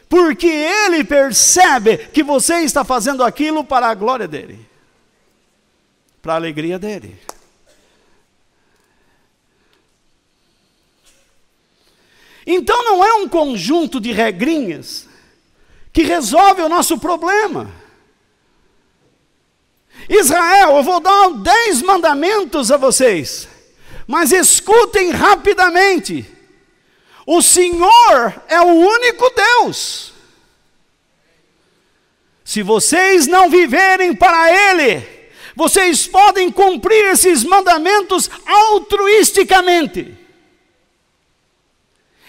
Porque Ele percebe que você está fazendo aquilo para a glória dEle. Para a alegria dEle. Então não é um conjunto de regrinhas que resolve o nosso problema. Israel, eu vou dar 10 mandamentos a vocês, mas escutem rapidamente. O Senhor é o único Deus. Se vocês não viverem para Ele, vocês podem cumprir esses mandamentos altruisticamente.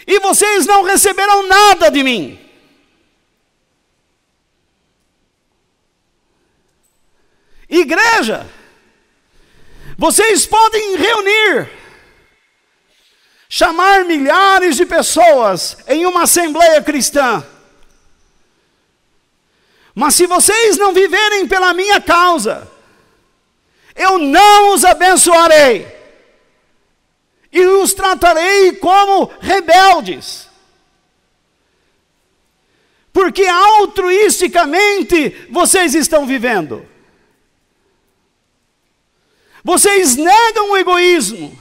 E vocês não receberão nada de mim. Igreja, vocês podem reunir, chamar milhares de pessoas em uma assembleia cristã. Mas se vocês não viverem pela minha causa, eu não os abençoarei. E os tratarei como rebeldes. Porque altruisticamente vocês estão vivendo. Vocês negam o egoísmo,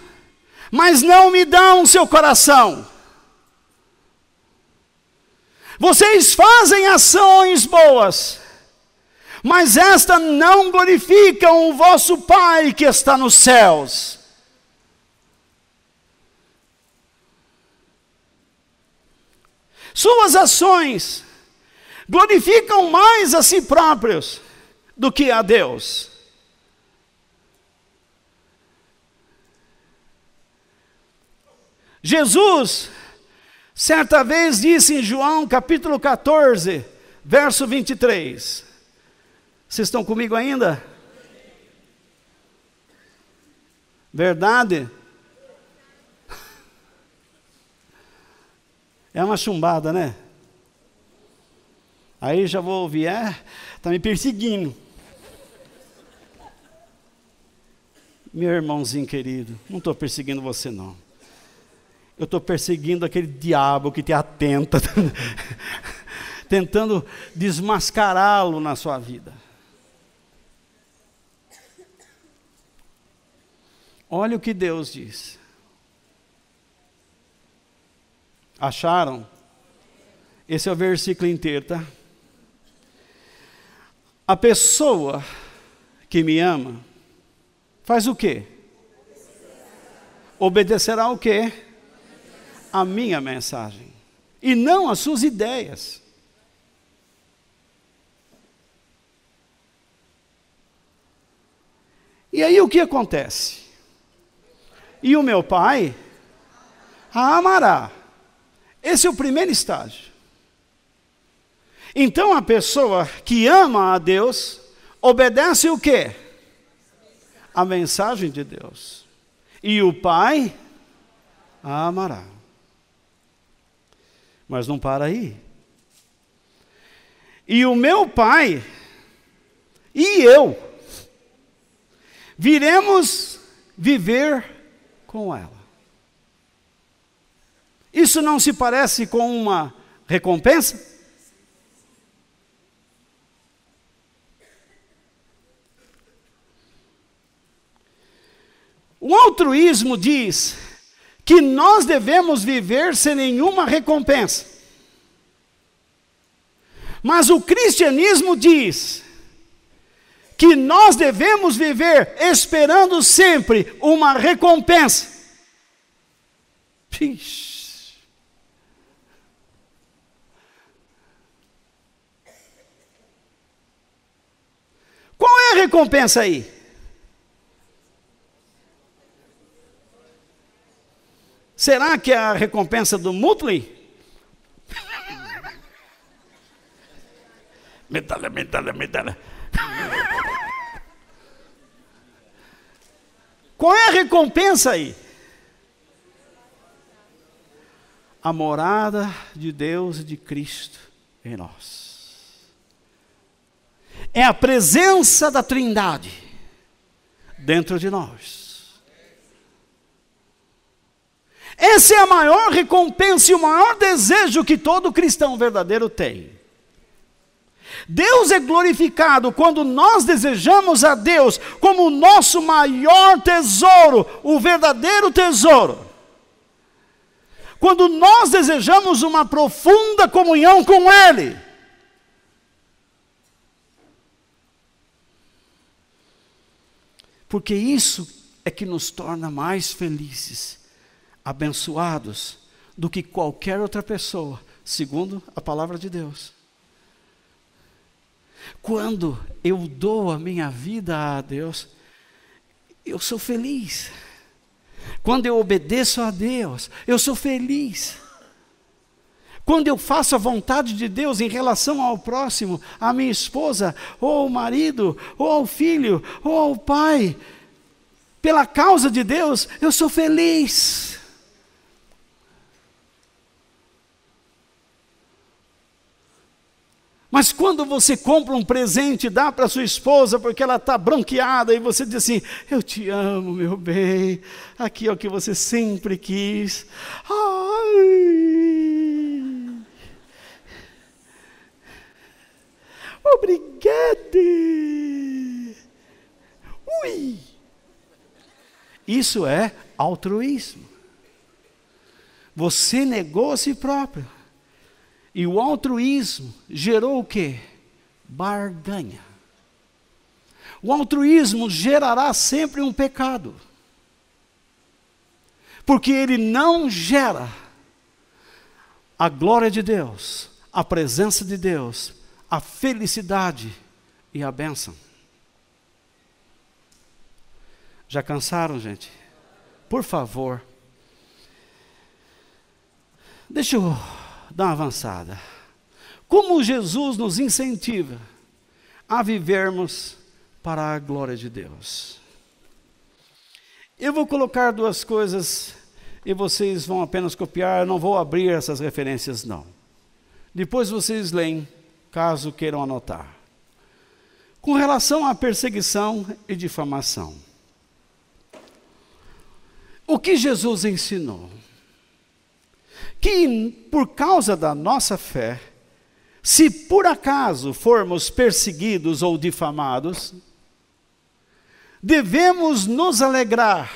mas não me dão seu coração. Vocês fazem ações boas, mas esta não glorificam o vosso Pai que está nos céus. Suas ações glorificam mais a si próprios do que a Deus. Jesus, certa vez disse em João capítulo 14, verso 23. Vocês estão comigo ainda? Verdade? É uma chumbada, né? Aí já vou ouvir, está me perseguindo. Meu irmãozinho querido, não estou perseguindo você não. Eu estou perseguindo aquele diabo que te atenta, tentando desmascará-lo na sua vida. Olha o que Deus diz. Acharam? Esse é o versículo inteiro, tá? A pessoa que me ama, faz o quê? Obedecerá o quê? A minha mensagem. E não as suas ideias. E aí o que acontece? E o meu Pai a amará. Esse é o primeiro estágio. Então a pessoa que ama a Deus, obedece o quê? A mensagem de Deus. E o Pai a amará. Mas não para aí. E o meu Pai e eu viremos viver com ela. Isso não se parece com uma recompensa? O altruísmo diz que nós devemos viver sem nenhuma recompensa. Mas o cristianismo diz que nós devemos viver esperando sempre uma recompensa. Pish. Qual é a recompensa aí? Será que é a recompensa do Muttley? Medalha. Qual é a recompensa aí? A morada de Deus e de Cristo em nós. É a presença da Trindade dentro de nós. Essa é a maior recompensa e o maior desejo que todo cristão verdadeiro tem. Deus é glorificado quando nós desejamos a Deus como o nosso maior tesouro, o verdadeiro tesouro. Quando nós desejamos uma profunda comunhão com Ele. Porque isso é que nos torna mais felizes, abençoados, do que qualquer outra pessoa, segundo a palavra de Deus. Quando eu dou a minha vida a Deus, eu sou feliz. Quando eu obedeço a Deus, eu sou feliz. Quando eu faço a vontade de Deus em relação ao próximo, à minha esposa, ou ao marido, ou ao filho, ou ao pai, pela causa de Deus, eu sou feliz. Mas quando você compra um presente e dá para sua esposa porque ela está bronqueada e você diz assim, eu te amo, meu bem, aqui é o que você sempre quis. Ai, obrigada. Ui. Isso é altruísmo. Você negou a si próprio. E o altruísmo gerou o quê? Barganha. O altruísmo gerará sempre um pecado. Porque ele não gera a glória de Deus, a presença de Deus, a felicidade e a bênção. Já cansaram, gente? Por favor, deixa eu dar uma avançada. Como Jesus nos incentiva a vivermos para a glória de Deus? Eu vou colocar duas coisas e vocês vão apenas copiar, eu não vou abrir essas referências não. Depois vocês leem, caso queiram anotar. Com relação à perseguição e difamação. O que Jesus ensinou? Que por causa da nossa fé, se por acaso formos perseguidos ou difamados, devemos nos alegrar,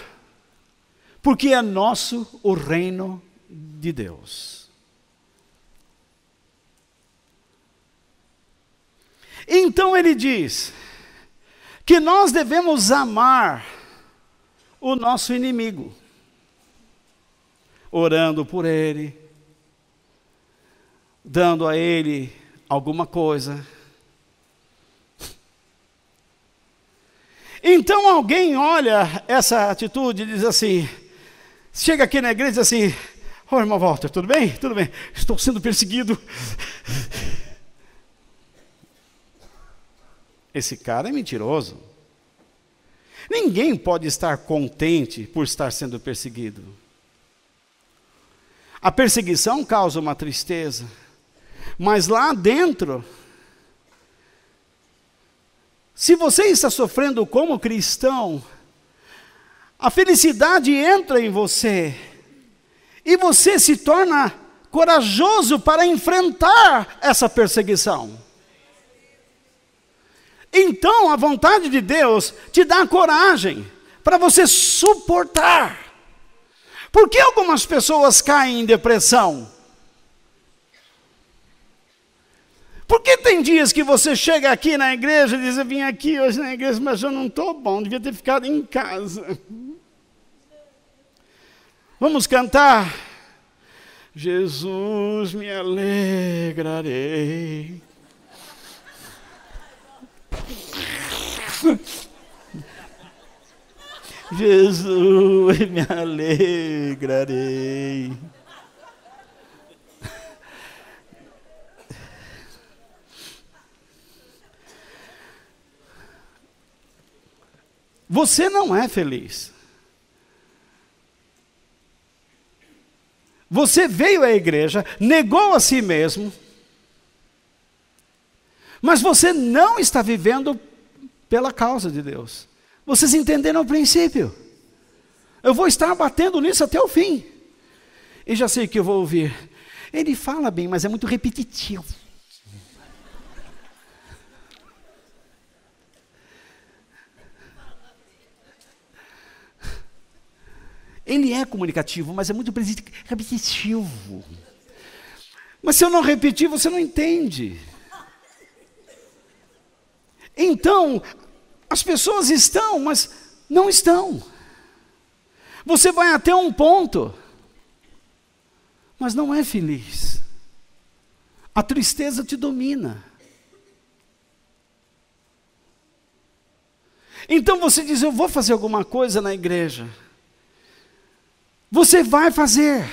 porque é nosso o reino de Deus. Então ele diz que nós devemos amar o nosso inimigo, orando por ele, dando a ele alguma coisa. Então alguém olha essa atitude e diz assim, chega aqui na igreja e diz assim, ô irmão Walter, tudo bem? Tudo bem, estou sendo perseguido. Esse cara é mentiroso. Ninguém pode estar contente por estar sendo perseguido. A perseguição causa uma tristeza, mas lá dentro, se você está sofrendo como cristão, a felicidade entra em você, e você se torna corajoso para enfrentar essa perseguição. Então a vontade de Deus te dá coragem para você suportar. Por que algumas pessoas caem em depressão? Por que tem dias que você chega aqui na igreja e diz, eu vim aqui hoje na igreja, mas eu não estou bom, devia ter ficado em casa. Vamos cantar? Jesus, me alegrarei. Jesus, me alegrarei. Você não é feliz. Você veio à igreja, negou a si mesmo, mas você não está vivendo pela causa de Deus. Vocês entenderam o princípio? Eu vou estar batendo nisso até o fim. E já sei que eu vou ouvir. Ele fala bem, mas é muito repetitivo. Ele é comunicativo, mas é muito repetitivo. Mas se eu não repetir, você não entende. Então, as pessoas estão, mas não estão. Você vai até um ponto, mas não é feliz. A tristeza te domina. Então você diz, eu vou fazer alguma coisa na igreja. Você vai fazer.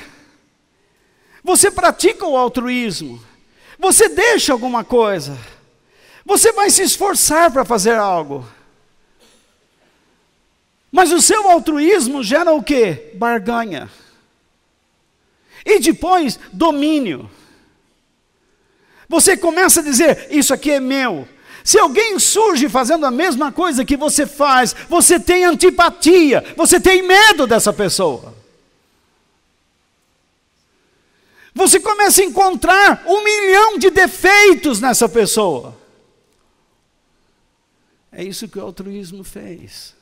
Você pratica o altruísmo. Você deixa alguma coisa. Você vai se esforçar para fazer algo. Mas o seu altruísmo gera o quê? Barganha. E depois, domínio. Você começa a dizer, isso aqui é meu. Se alguém surge fazendo a mesma coisa que você faz, você tem antipatia, você tem medo dessa pessoa. Você começa a encontrar 1 milhão de defeitos nessa pessoa. É isso que o altruísmo fez.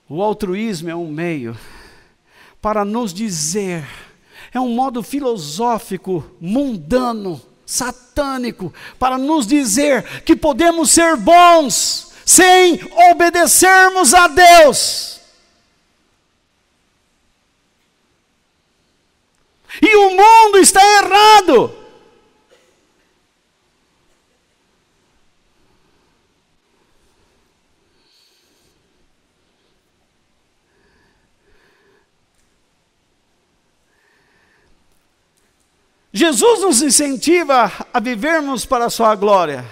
O altruísmo é um meio para nos dizer, é um modo filosófico, mundano, satânico, para nos dizer que podemos ser bons sem obedecermos a Deus. E o mundo está errado. Jesus nos incentiva a vivermos para a sua glória.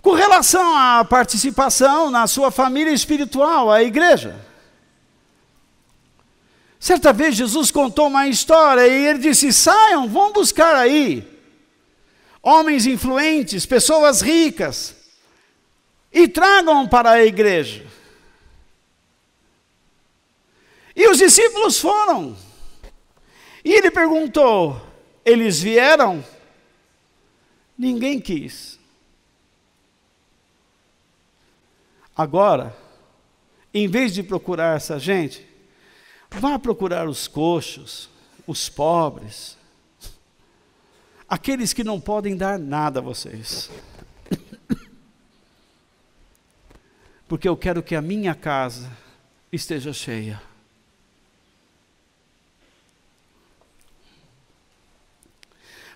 Com relação à participação na sua família espiritual, a igreja. Certa vez Jesus contou uma história e ele disse, saiam, vão buscar aí homens influentes, pessoas ricas, e tragam para a igreja. E os discípulos foram. E ele perguntou, eles vieram? Ninguém quis. Agora, em vez de procurar essa gente, vá procurar os coxos, os pobres, aqueles que não podem dar nada a vocês. Porque eu quero que a minha casa esteja cheia.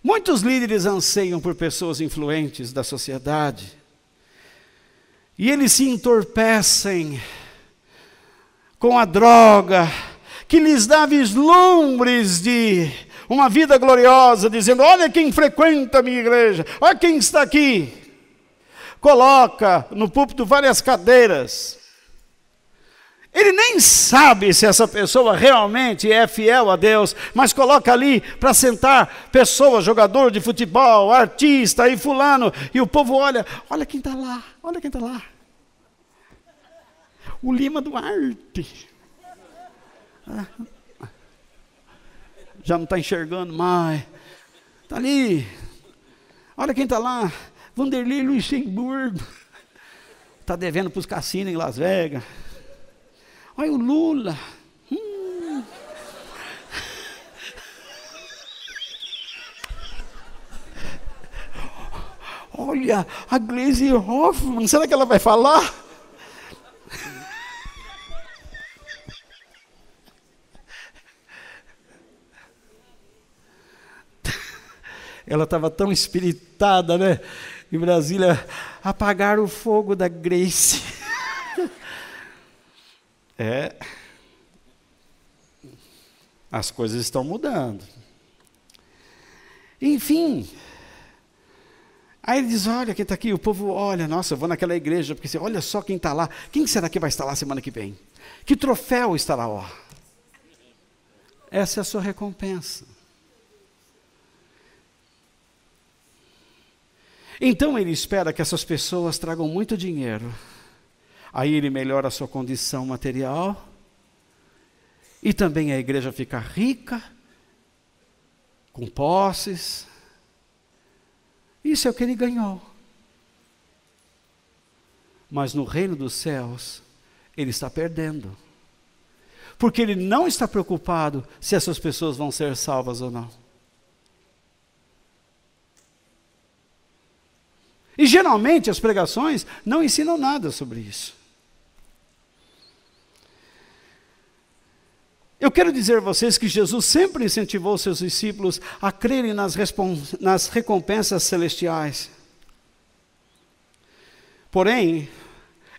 Muitos líderes anseiam por pessoas influentes da sociedade. E eles se entorpecem com a droga, que lhes dá vislumbres de uma vida gloriosa, dizendo, olha quem frequenta a minha igreja, olha quem está aqui. Coloca no púlpito várias cadeiras. Ele nem sabe se essa pessoa realmente é fiel a Deus, mas coloca ali para sentar pessoas, jogador de futebol, artista e fulano, e o povo olha, olha quem está lá, olha quem está lá. O Lima Duarte. Já não está enxergando mais. Está ali. Olha quem está lá. Vanderlei Luxemburgo. Está devendo para os cassinos em Las Vegas. Olha o Lula. Olha a Gleisi Hoffmann. Será que ela vai falar? Ela estava tão espiritada, né? Em Brasília, apagaram o fogo da Grace. As coisas estão mudando. Enfim. Aí ele diz, olha quem está aqui. O povo olha, nossa, eu vou naquela igreja, porque olha só quem está lá. Quem será que vai estar lá semana que vem? Que troféu estará lá? Essa é a sua recompensa. Então ele espera que essas pessoas tragam muito dinheiro. Aí ele melhora a sua condição material. E também a igreja fica rica, com posses. Isso é o que ele ganhou. Mas no reino dos céus, ele está perdendo. Porque ele não está preocupado se essas pessoas vão ser salvas ou não. E geralmente as pregações não ensinam nada sobre isso. Eu quero dizer a vocês que Jesus sempre incentivou seus discípulos a crerem nas recompensas celestiais. Porém,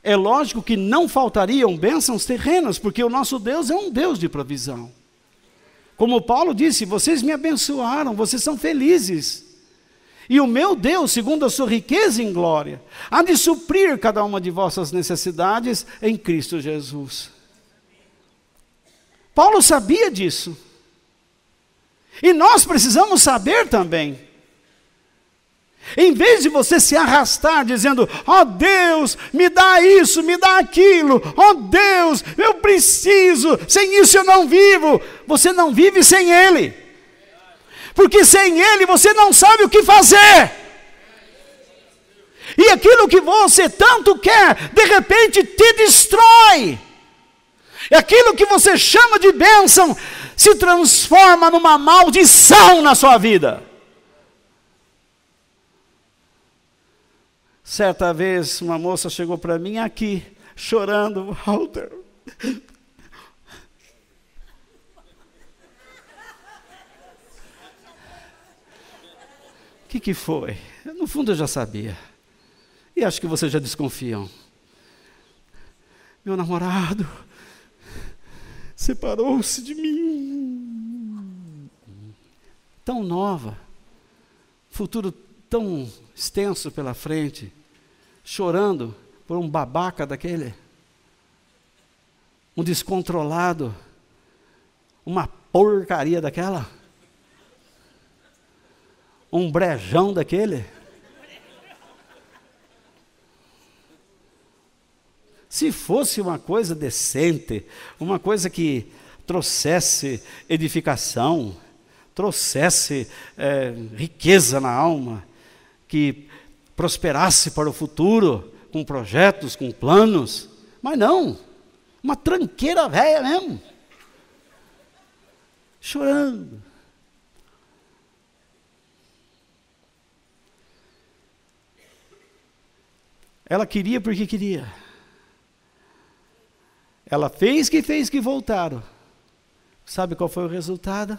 é lógico que não faltariam bênçãos terrenas, porque o nosso Deus é um Deus de provisão. Como Paulo disse, vocês me abençoaram, vocês são felizes. E o meu Deus, segundo a sua riqueza em glória, há de suprir cada uma de vossas necessidades em Cristo Jesus. Paulo sabia disso. E nós precisamos saber também. Em vez de você se arrastar dizendo, ó Deus, me dá isso, me dá aquilo, ó Deus, eu preciso, sem isso eu não vivo. Você não vive sem Ele. Porque sem Ele você não sabe o que fazer. E aquilo que você tanto quer, de repente te destrói. E aquilo que você chama de bênção se transforma numa maldição na sua vida. Certa vez, uma moça chegou para mim aqui, chorando, Walter. O que foi? No fundo eu já sabia. E acho que vocês já desconfiam. Meu namorado separou-se de mim. Tão nova, futuro tão extenso pela frente, chorando por um babaca daquele, um descontrolado, uma porcaria daquela, um brejão daquele. Se fosse uma coisa decente, uma coisa que trouxesse edificação, trouxesse riqueza na alma, que prosperasse para o futuro, com projetos, com planos, mas não, uma tranqueira velha mesmo, chorando. Ela queria porque queria. Ela fez que voltaram. Sabe qual foi o resultado?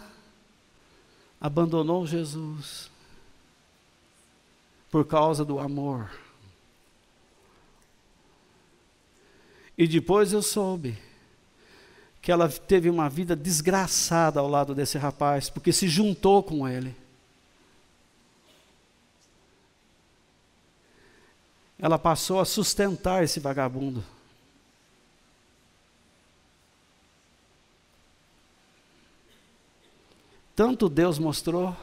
Abandonou Jesus. Por causa do amor. E depois eu soube que ela teve uma vida desgraçada ao lado desse rapaz, porque se juntou com ele. Ela passou a sustentar esse vagabundo. Tanto Deus mostrou,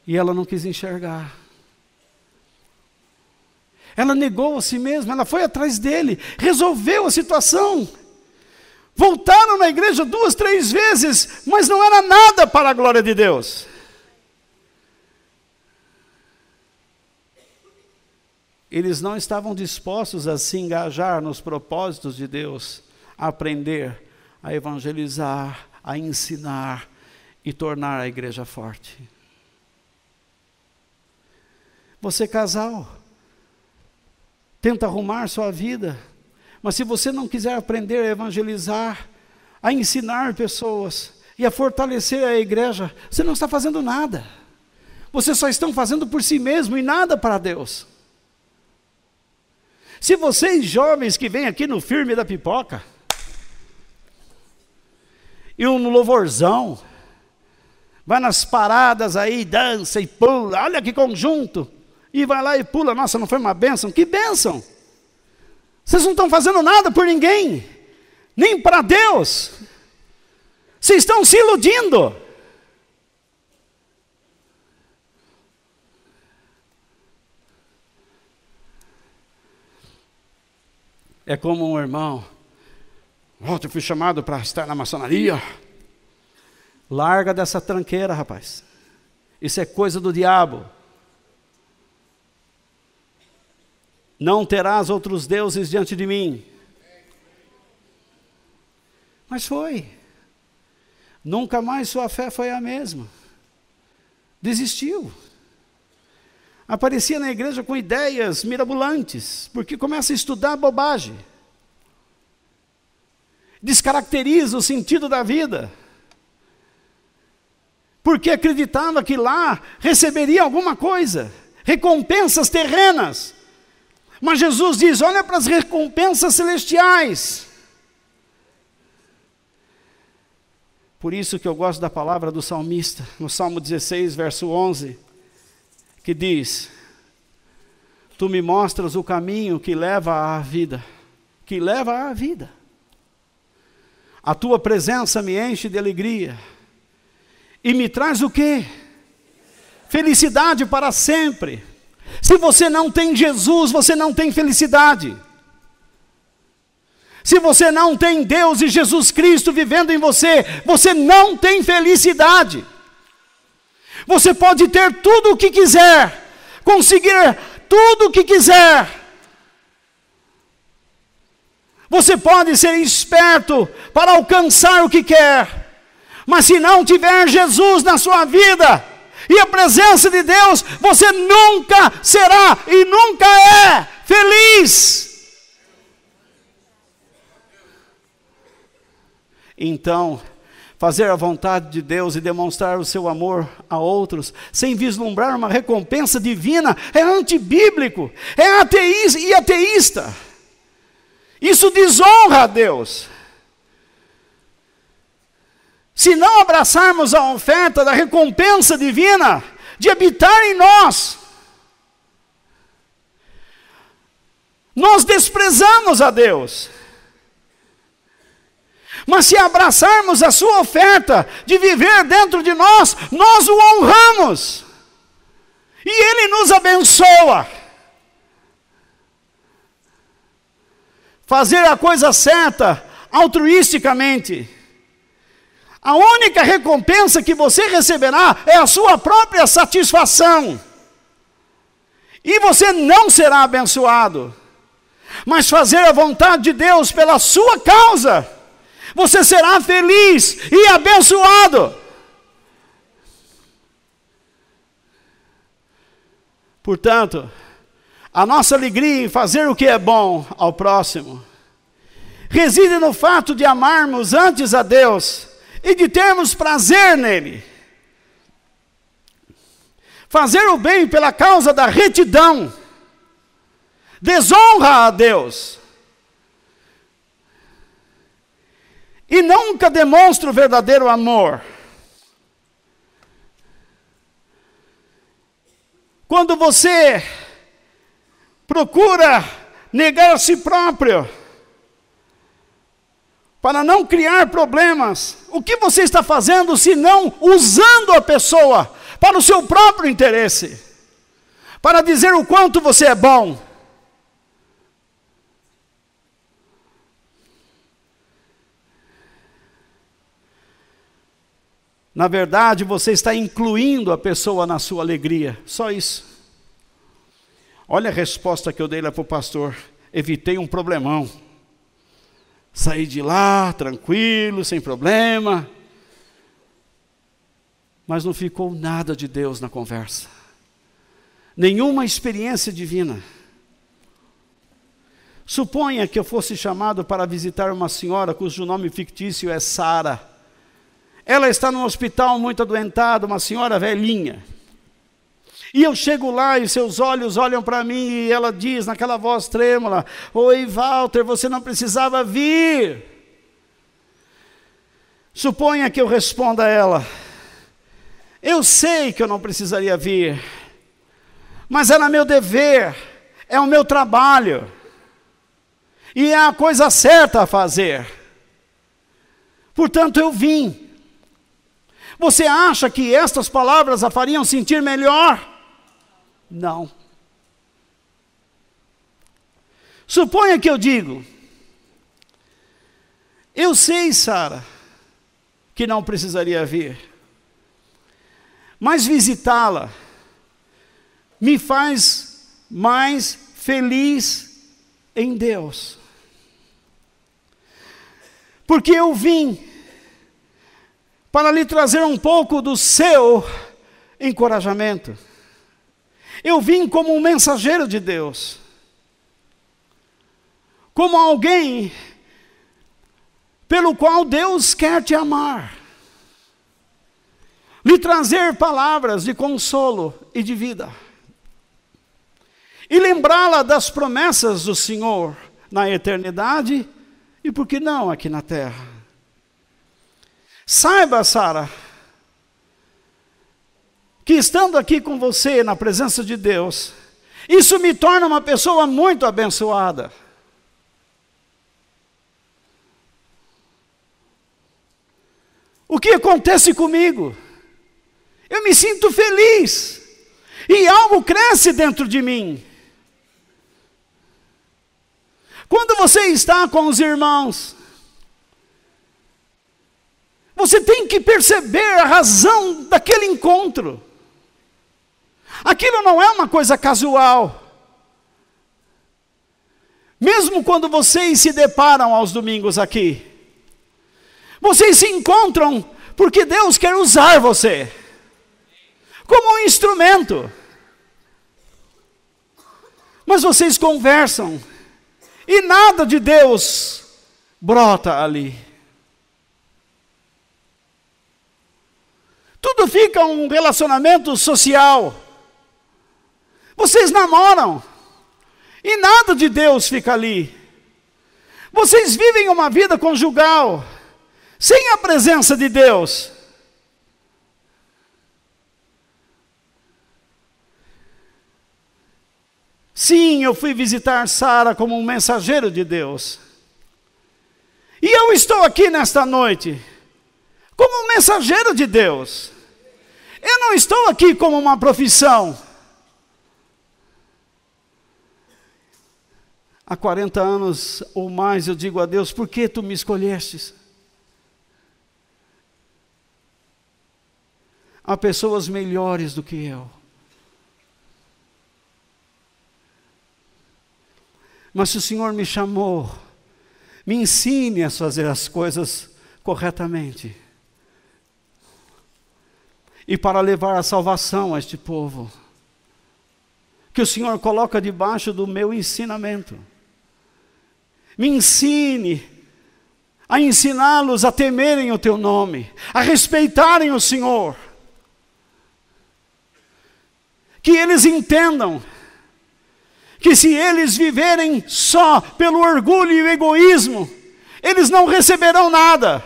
e ela não quis enxergar. Ela negou a si mesma, ela foi atrás dele, resolveu a situação. Voltaram na igreja 2, 3 vezes, mas não era nada para a glória de Deus. Eles não estavam dispostos a se engajar nos propósitos de Deus, a aprender, a evangelizar, a ensinar e tornar a igreja forte. Você, casal, tenta arrumar sua vida, mas se você não quiser aprender a evangelizar, a ensinar pessoas e a fortalecer a igreja, você não está fazendo nada. Vocês só estão fazendo por si mesmo e nada para Deus. Se vocês jovens que vêm aqui no firme da pipoca, e no louvorzão, vai nas paradas aí, dança e pula, olha que conjunto, e vai lá e pula, nossa, não foi uma bênção? Que bênção! Vocês não estão fazendo nada por ninguém, nem para Deus, vocês estão se iludindo. É como um irmão, eu fui chamado para estar na maçonaria. Larga dessa tranqueira, rapaz. Isso é coisa do diabo. Não terás outros deuses diante de mim. Mas foi. Nunca mais sua fé foi a mesma. Desistiu. Aparecia na igreja com ideias mirabolantes, porque começa a estudar bobagem. Descaracteriza o sentido da vida. Porque acreditava que lá receberia alguma coisa, recompensas terrenas. Mas Jesus diz, olha para as recompensas celestiais. Por isso que eu gosto da palavra do salmista, no Salmo 16, verso 11, que diz, tu me mostras o caminho que leva à vida, que leva à vida. A tua presença me enche de alegria. E me traz o quê? Felicidade para sempre. Se você não tem Jesus, você não tem felicidade. Se você não tem Deus e Jesus Cristo vivendo em você, você não tem felicidade. Você pode ter tudo o que quiser, conseguir tudo o que quiser. Você pode ser esperto para alcançar o que quer, mas se não tiver Jesus na sua vida e a presença de Deus, você nunca será e nunca é feliz. Então, fazer a vontade de Deus e demonstrar o seu amor a outros, sem vislumbrar uma recompensa divina, é antibíblico, é ateísta. Isso desonra a Deus. Se não abraçarmos a oferta da recompensa divina, de habitar em nós, nós desprezamos a Deus. Mas se abraçarmos a sua oferta de viver dentro de nós, nós o honramos. E Ele nos abençoa. Fazer a coisa certa, altruisticamente. A única recompensa que você receberá é a sua própria satisfação. E você não será abençoado. Mas fazer a vontade de Deus pela sua causa, você será feliz e abençoado. Portanto, a nossa alegria em fazer o que é bom ao próximo reside no fato de amarmos antes a Deus e de termos prazer nele. Fazer o bem pela causa da retidão desonra a Deus e nunca demonstra o verdadeiro amor. Quando você procura negar a si próprio para não criar problemas, o que você está fazendo se não usando a pessoa para o seu próprio interesse, para dizer o quanto você é bom? Na verdade, você está incluindo a pessoa na sua alegria, só isso. Olha a resposta que eu dei lá para o pastor: evitei um problemão. Saí de lá, tranquilo, sem problema. Mas não ficou nada de Deus na conversa. Nenhuma experiência divina. Suponha que eu fosse chamado para visitar uma senhora cujo nome fictício é Sara. Ela está num hospital muito adoentada, uma senhora velhinha. E eu chego lá e seus olhos olham para mim e ela diz naquela voz trêmula: oi, Walter, você não precisava vir. Suponha que eu responda a ela: eu sei que eu não precisaria vir, mas era meu dever, é o meu trabalho, e é a coisa certa a fazer. Portanto, eu vim. Você acha que estas palavras a fariam sentir melhor? Não. Suponha que eu digo: eu sei, Sara, que não precisaria vir, mas visitá-la me faz mais feliz em Deus. Porque eu vim para lhe trazer um pouco do seu encorajamento. Eu vim como um mensageiro de Deus, como alguém pelo qual Deus quer te amar, lhe trazer palavras de consolo e de vida, e lembrá-la das promessas do Senhor na eternidade e, por que não, aqui na terra. Saiba, Sara, que estando aqui com você na presença de Deus, isso me torna uma pessoa muito abençoada. O que acontece comigo? Eu me sinto feliz e algo cresce dentro de mim. Quando você está com os irmãos, você tem que perceber a razão daquele encontro. Aquilo não é uma coisa casual. Mesmo quando vocês se deparam aos domingos aqui, vocês se encontram porque Deus quer usar você como um instrumento. Mas vocês conversam e nada de Deus brota ali. Tudo fica um relacionamento social. Vocês namoram e nada de Deus fica ali. Vocês vivem uma vida conjugal sem a presença de Deus. Sim, eu fui visitar Sara como um mensageiro de Deus. E eu estou aqui nesta noite como um mensageiro de Deus. Eu não estou aqui como uma profissão. Há 40 anos ou mais eu digo a Deus, por que tu me escolhestes? Há pessoas melhores do que eu. Mas se o Senhor me chamou, me ensine a fazer as coisas corretamente. E para levar a salvação a este povo, que o Senhor coloca debaixo do meu ensinamento. Me ensine a ensiná-los a temerem o teu nome, a respeitarem o Senhor. Que eles entendam que se eles viverem só pelo orgulho e o egoísmo, eles não receberão nada.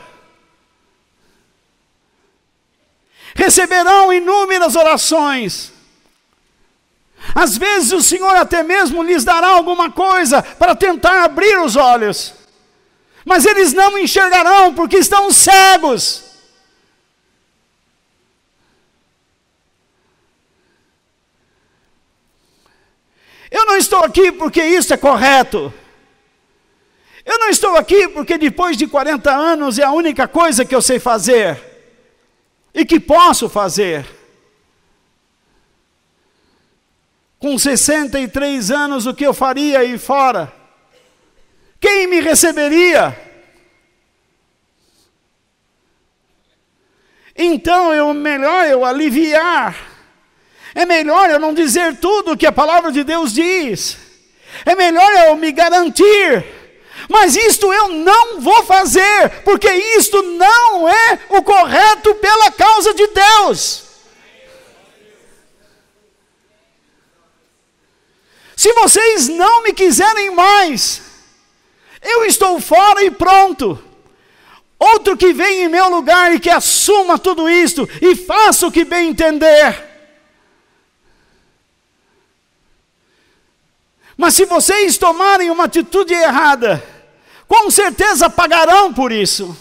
Receberão inúmeras orações. Às vezes o Senhor até mesmo lhes dará alguma coisa para tentar abrir os olhos. Mas eles não enxergarão porque estão cegos. Eu não estou aqui porque isso é correto. Eu não estou aqui porque depois de 40 anos é a única coisa que eu sei fazer. E que posso fazer. Com 63 anos, o que eu faria aí fora? Quem me receberia? Então é melhor eu aliviar. É melhor eu não dizer tudo o que a palavra de Deus diz. É melhor eu me garantir. Mas isto eu não vou fazer, porque isto não é o correto pela causa de Deus. Se vocês não me quiserem mais, eu estou fora e pronto. Outro que vem em meu lugar e que assuma tudo isto e faça o que bem entender. Mas se vocês tomarem uma atitude errada, com certeza pagarão por isso.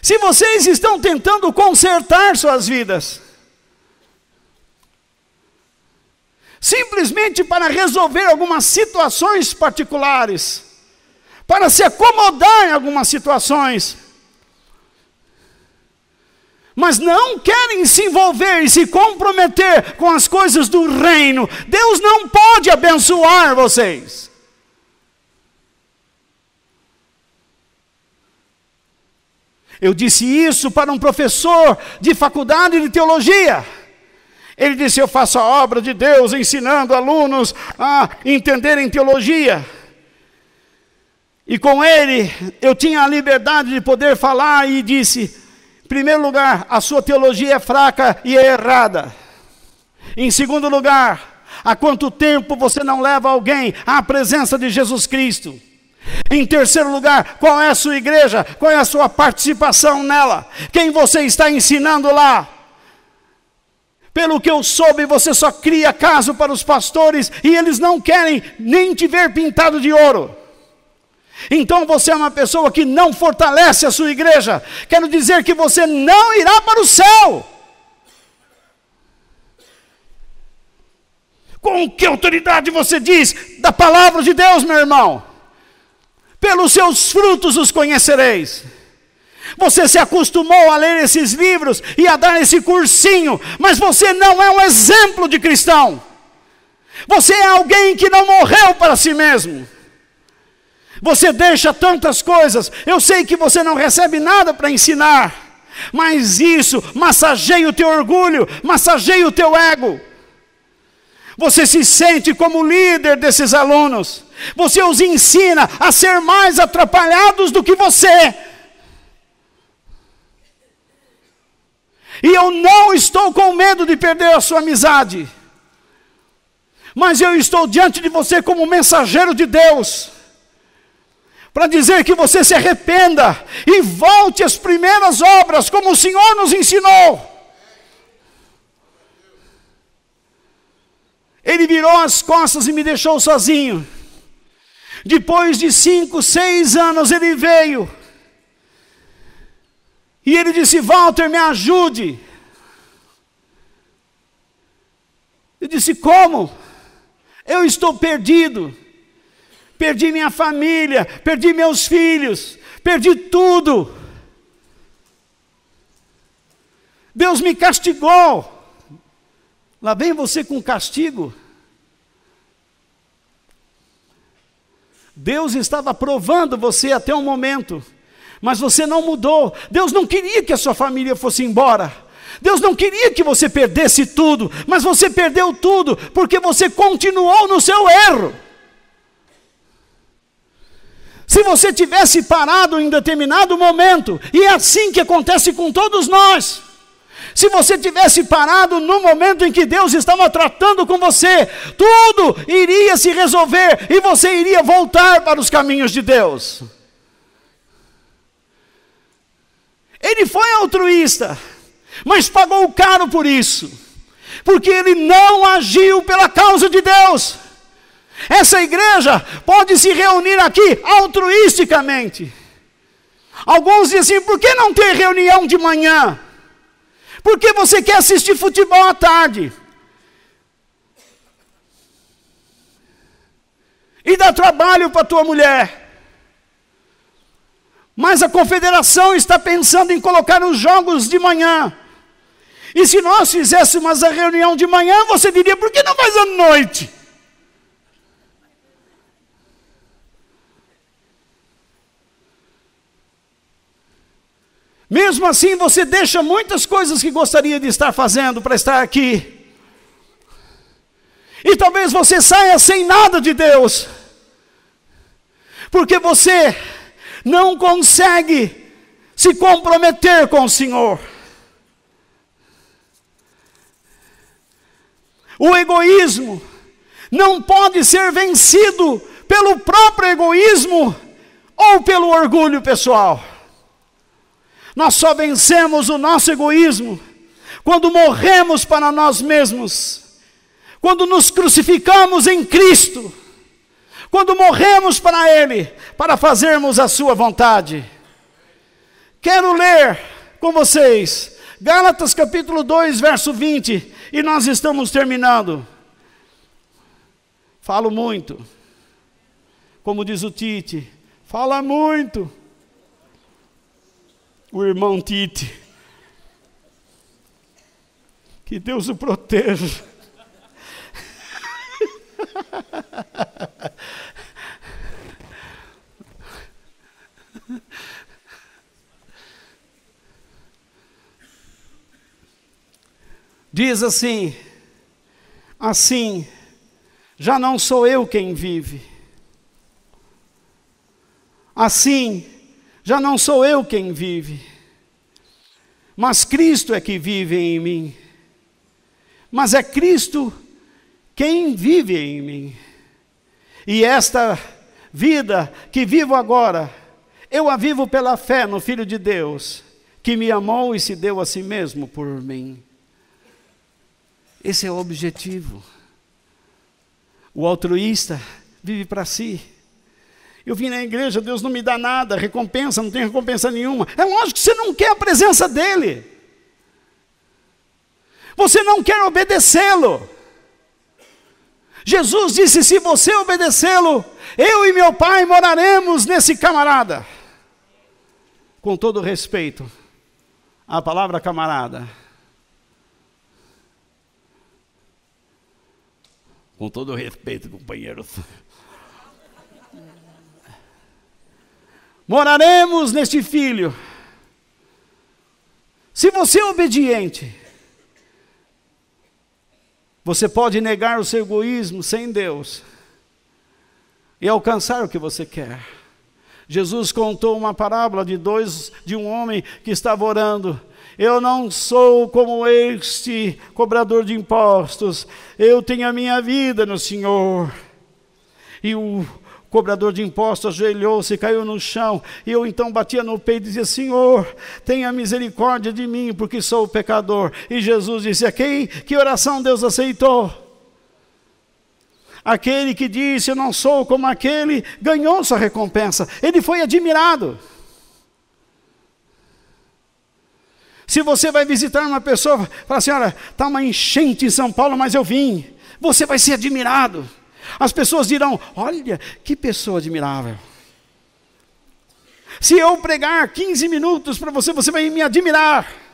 Se vocês estão tentando consertar suas vidas, simplesmente para resolver algumas situações particulares, para se acomodar em algumas situações, mas não querem se envolver e se comprometer com as coisas do reino, Deus não pode abençoar vocês. Eu disse isso para um professor de faculdade de teologia. Ele disse, eu faço a obra de Deus ensinando alunos a entenderem teologia. E com ele, eu tinha a liberdade de poder falar e disse, em primeiro lugar, a sua teologia é fraca e é errada. Em segundo lugar, há quanto tempo você não leva alguém à presença de Jesus Cristo? Em terceiro lugar, qual é a sua igreja? Qual é a sua participação nela? Quem você está ensinando lá? Pelo que eu soube, você só cria caso para os pastores e eles não querem nem te ver pintado de ouro. Então você é uma pessoa que não fortalece a sua igreja. Quero dizer que você não irá para o céu. Com que autoridade você diz? Da palavra de Deus, meu irmão. Pelos seus frutos os conhecereis. Você se acostumou a ler esses livros e a dar esse cursinho, mas você não é um exemplo de cristão. Você é alguém que não morreu para si mesmo. Você deixa tantas coisas. Eu sei que você não recebe nada para ensinar, mas isso massageia o teu orgulho, massageia o teu ego. Você se sente como líder desses alunos. Você os ensina a ser mais atrapalhados do que você. E eu não estou com medo de perder a sua amizade. Mas eu estou diante de você como mensageiro de Deus, para dizer que você se arrependa e volte às primeiras obras, como o Senhor nos ensinou. Ele virou as costas e me deixou sozinho. Depois de 5, 6 anos ele veio. E ele disse: Walter, me ajude. Eu disse: como? Eu estou perdido. Perdi minha família, perdi meus filhos, perdi tudo. Deus me castigou. Lá vem você com castigo. Deus estava provando você até um momento, mas você não mudou. Deus não queria que a sua família fosse embora. Deus não queria que você perdesse tudo, mas você perdeu tudo, porque você continuou no seu erro. Se você tivesse parado em determinado momento, e é assim que acontece com todos nós, se você tivesse parado no momento em que Deus estava tratando com você, tudo iria se resolver, e você iria voltar para os caminhos de Deus. Ele foi altruísta, mas pagou caro por isso, porque ele não agiu pela causa de Deus. Essa igreja pode se reunir aqui altruisticamente. Alguns dizem: por que não ter reunião de manhã? Porque você quer assistir futebol à tarde. E dá trabalho para a tua mulher. Mas a confederação está pensando em colocar os jogos de manhã. E se nós fizéssemos a reunião de manhã, você diria: por que não faz à noite? Mesmo assim, você deixa muitas coisas que gostaria de estar fazendo para estar aqui. E talvez você saia sem nada de Deus, porque você não consegue se comprometer com o Senhor. O egoísmo não pode ser vencido pelo próprio egoísmo ou pelo orgulho pessoal. Nós só vencemos o nosso egoísmo quando morremos para nós mesmos, quando nos crucificamos em Cristo, quando morremos para Ele, para fazermos a sua vontade. Quero ler com vocês Gálatas capítulo 2, verso 20, e nós estamos terminando. Falo muito, como diz o Tite, fala muito. O irmão Tite, que Deus o proteja. Diz assim: já não sou eu quem vive. Assim, já não sou eu quem vive, mas Cristo é que vive em mim. Mas é Cristo quem vive em mim. E esta vida que vivo agora, eu a vivo pela fé no Filho de Deus, que me amou e se deu a si mesmo por mim. Esse é o objetivo. O altruísta vive para si. Eu vim na igreja, Deus não me dá nada, recompensa, não tem recompensa nenhuma. É lógico que você não quer a presença dEle. Você não quer obedecê-lo. Jesus disse: se você obedecê-lo, eu e meu Pai moraremos nesse camarada. com todo respeito, a palavra camarada, com todo respeito, companheiros, moraremos neste filho. Se você é obediente, você pode negar o seu egoísmo sem Deus e alcançar o que você quer. Jesus contou uma parábola de um homem que estava orando. Eu não sou como este cobrador de impostos, eu tenho a minha vida no Senhor. E o cobrador de impostos ajoelhou-se, caiu no chão, e eu então batia no peito e dizia: Senhor, tenha misericórdia de mim, porque sou pecador. E Jesus disse: que oração Deus aceitou? Aquele que disse, eu não sou como aquele, ganhou sua recompensa. Ele foi admirado. Se você vai visitar uma pessoa, fala assim: olha, está uma enchente em São Paulo, mas eu vim. Você vai ser admirado. As pessoas dirão: olha, que pessoa admirável. Se eu pregar 15 minutos para você, você vai me admirar.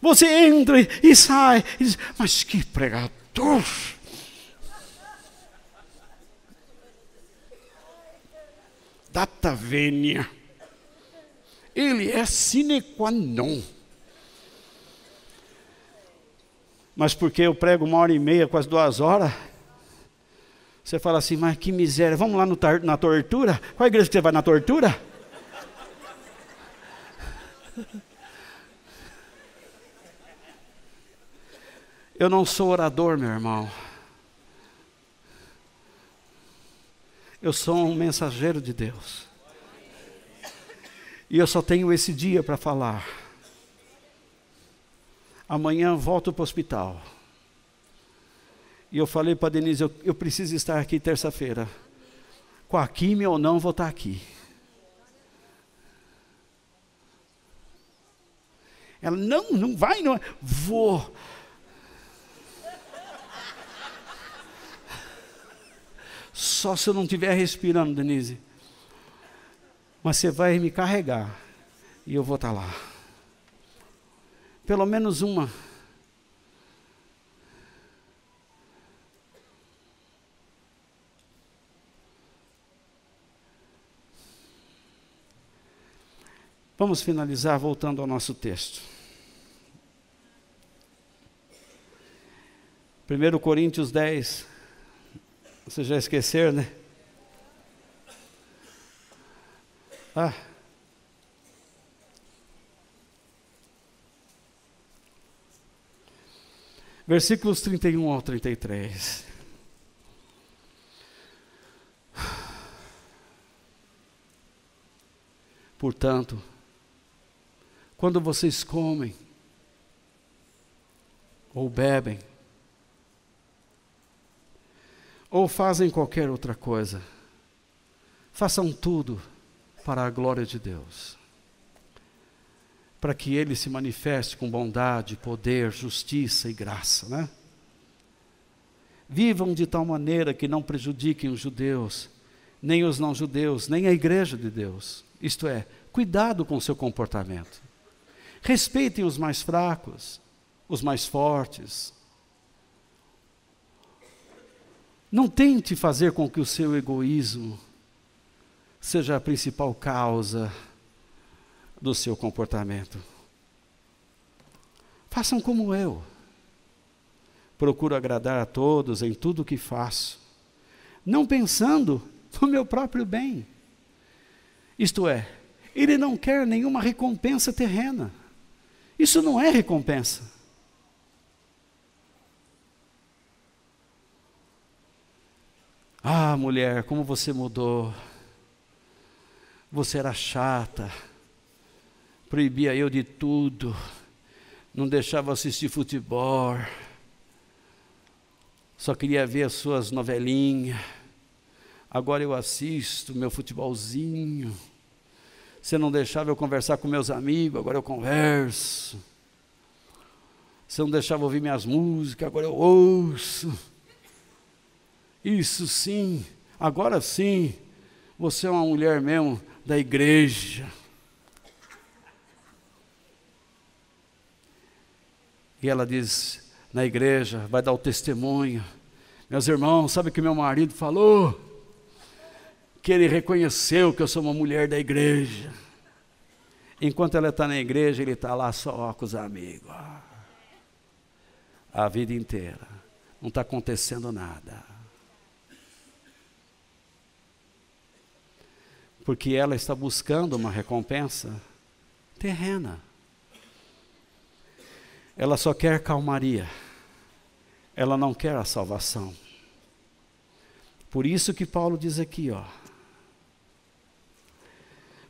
Você entra e sai e diz: mas que pregador. Data vênia. Ele é sine qua non. Mas porque eu prego 1h30, quase 2 horas, você fala assim: mas que miséria, vamos lá na tortura? Qual igreja que você vai, na tortura? Eu não sou orador, meu irmão. Eu sou um mensageiro de Deus. E eu só tenho esse dia para falar. Amanhã volto para o hospital. E eu falei para a Denise: eu preciso estar aqui terça-feira. Com a químio ou não, vou estar aqui. Ela: não vai, não. Vou. Só se eu não estiver respirando, Denise. Mas você vai me carregar. E eu vou estar lá. Pelo menos uma. Vamos finalizar voltando ao nosso texto. 1 Coríntios 10. Vocês já esqueceram, né? Versículos 31 ao 33. Portanto, quando vocês comem ou bebem, ou fazem qualquer outra coisa, façam tudo para a glória de Deus, para que Ele se manifeste com bondade, poder, justiça e graça, né? Vivam de tal maneira que não prejudiquem os judeus, nem os não-judeus, nem a igreja de Deus. Isto é, cuidado com o seu comportamento. Respeitem os mais fracos, os mais fortes. Não tente fazer com que o seu egoísmo seja a principal causa do seu comportamento. Façam como eu. Procuro agradar a todos em tudo o que faço, não pensando no meu próprio bem. Isto é, ele não quer nenhuma recompensa terrena. Isso não é recompensa. Ah, mulher, como você mudou. Você era chata, proibia eu de tudo, não deixava assistir futebol, só queria ver as suas novelinhas. Agora eu assisto meu futebolzinho. Você não deixava eu conversar com meus amigos, agora eu converso. Você não deixava eu ouvir minhas músicas, agora eu ouço. Isso sim, Agora sim, você é uma mulher mesmo da igreja. E ela diz, na igreja, vai dar o testemunho. Meus irmãos, sabe o que meu marido falou? Que ele reconheceu que eu sou uma mulher da igreja. Enquanto ela está na igreja, ele está lá só com os amigos. A vida inteira. Não está acontecendo nada. Porque ela está buscando uma recompensa terrena. Ela só quer calmaria. Ela não quer a salvação. Por isso que Paulo diz aqui, ó.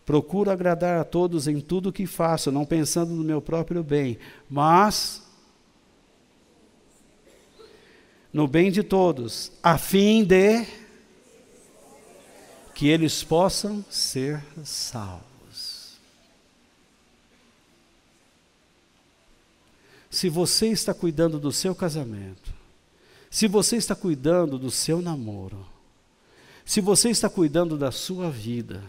Procuro agradar a todos em tudo o que faço, não pensando no meu próprio bem, mas no bem de todos, a fim de que eles possam ser salvos. Se você está cuidando do seu casamento, se você está cuidando do seu namoro, se você está cuidando da sua vida,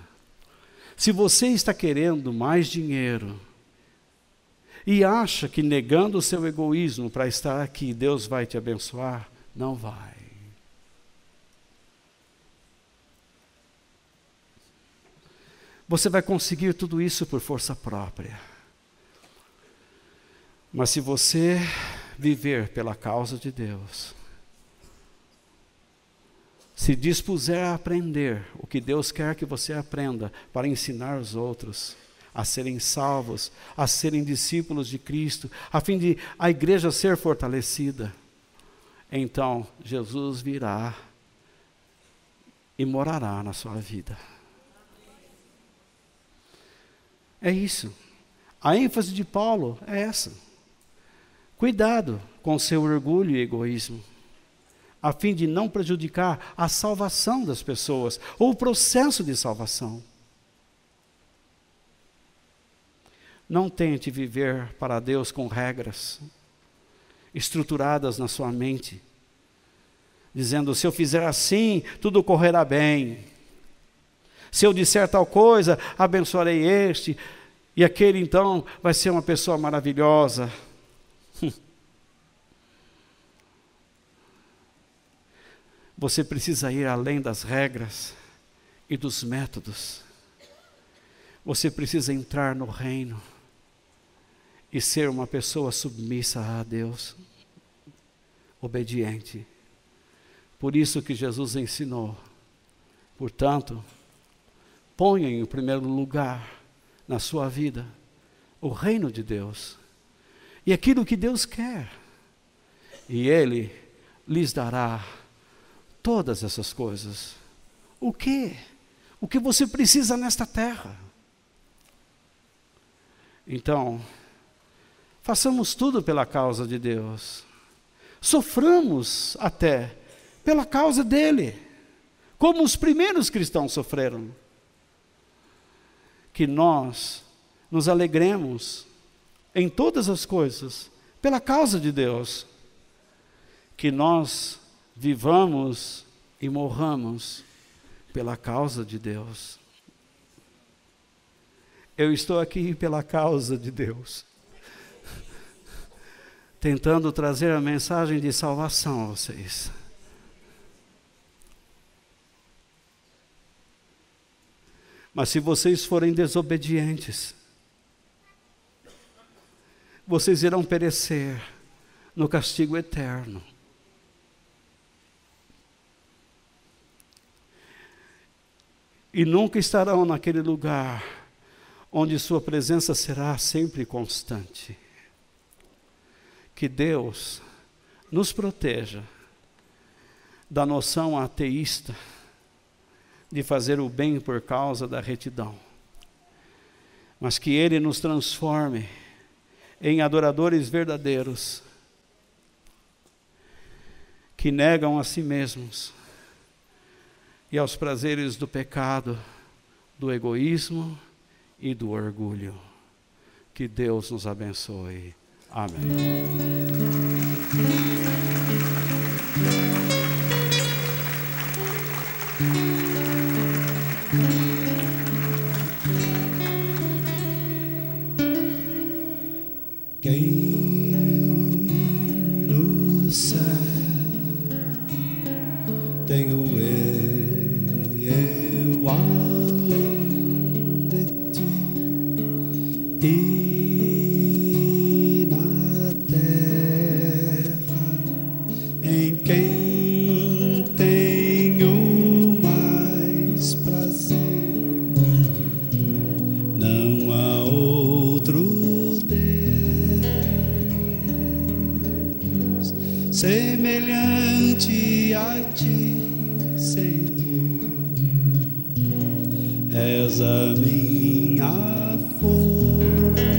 se você está querendo mais dinheiro e acha que negando o seu egoísmo para estar aqui, Deus vai te abençoar, não vai. Você vai conseguir tudo isso por força própria. Mas se você viver pela causa de Deus, se dispuser a aprender o que Deus quer que você aprenda para ensinar os outros a serem salvos, a serem discípulos de Cristo, a fim de a igreja ser fortalecida, então Jesus virá e morará na sua vida. É isso. A ênfase de Paulo é essa. Cuidado com o seu orgulho e egoísmo, a fim de não prejudicar a salvação das pessoas, ou o processo de salvação. Não tente viver para Deus com regras estruturadas na sua mente, dizendo, se eu fizer assim, tudo correrá bem. Se eu disser tal coisa, abençoarei este, e aquele então vai ser uma pessoa maravilhosa. Você precisa ir além das regras e dos métodos. Você precisa entrar no reino e ser uma pessoa submissa a Deus, obediente. Por isso que Jesus ensinou. Portanto, ponha em primeiro lugar na sua vida o reino de Deus e aquilo que Deus quer. E Ele lhes dará todas essas coisas. O quê? O que você precisa nesta terra? Então, façamos tudo pela causa de Deus. Soframos até pela causa dele, como os primeiros cristãos sofreram. Que nós nos alegremos em todas as coisas pela causa de Deus. Que nós vivamos e morramos pela causa de Deus. Eu estou aqui pela causa de Deus, tentando trazer a mensagem de salvação a vocês. Mas se vocês forem desobedientes, vocês irão perecer no castigo eterno. E nunca estarão naquele lugar onde sua presença será sempre constante. Que Deus nos proteja da noção ateísta de fazer o bem por causa da retidão, mas que Ele nos transforme em adoradores verdadeiros, que negam a si mesmos e aos prazeres do pecado, do egoísmo e do orgulho. Que Deus nos abençoe. Amém. semelhante a ti, Senhor. És a minha força,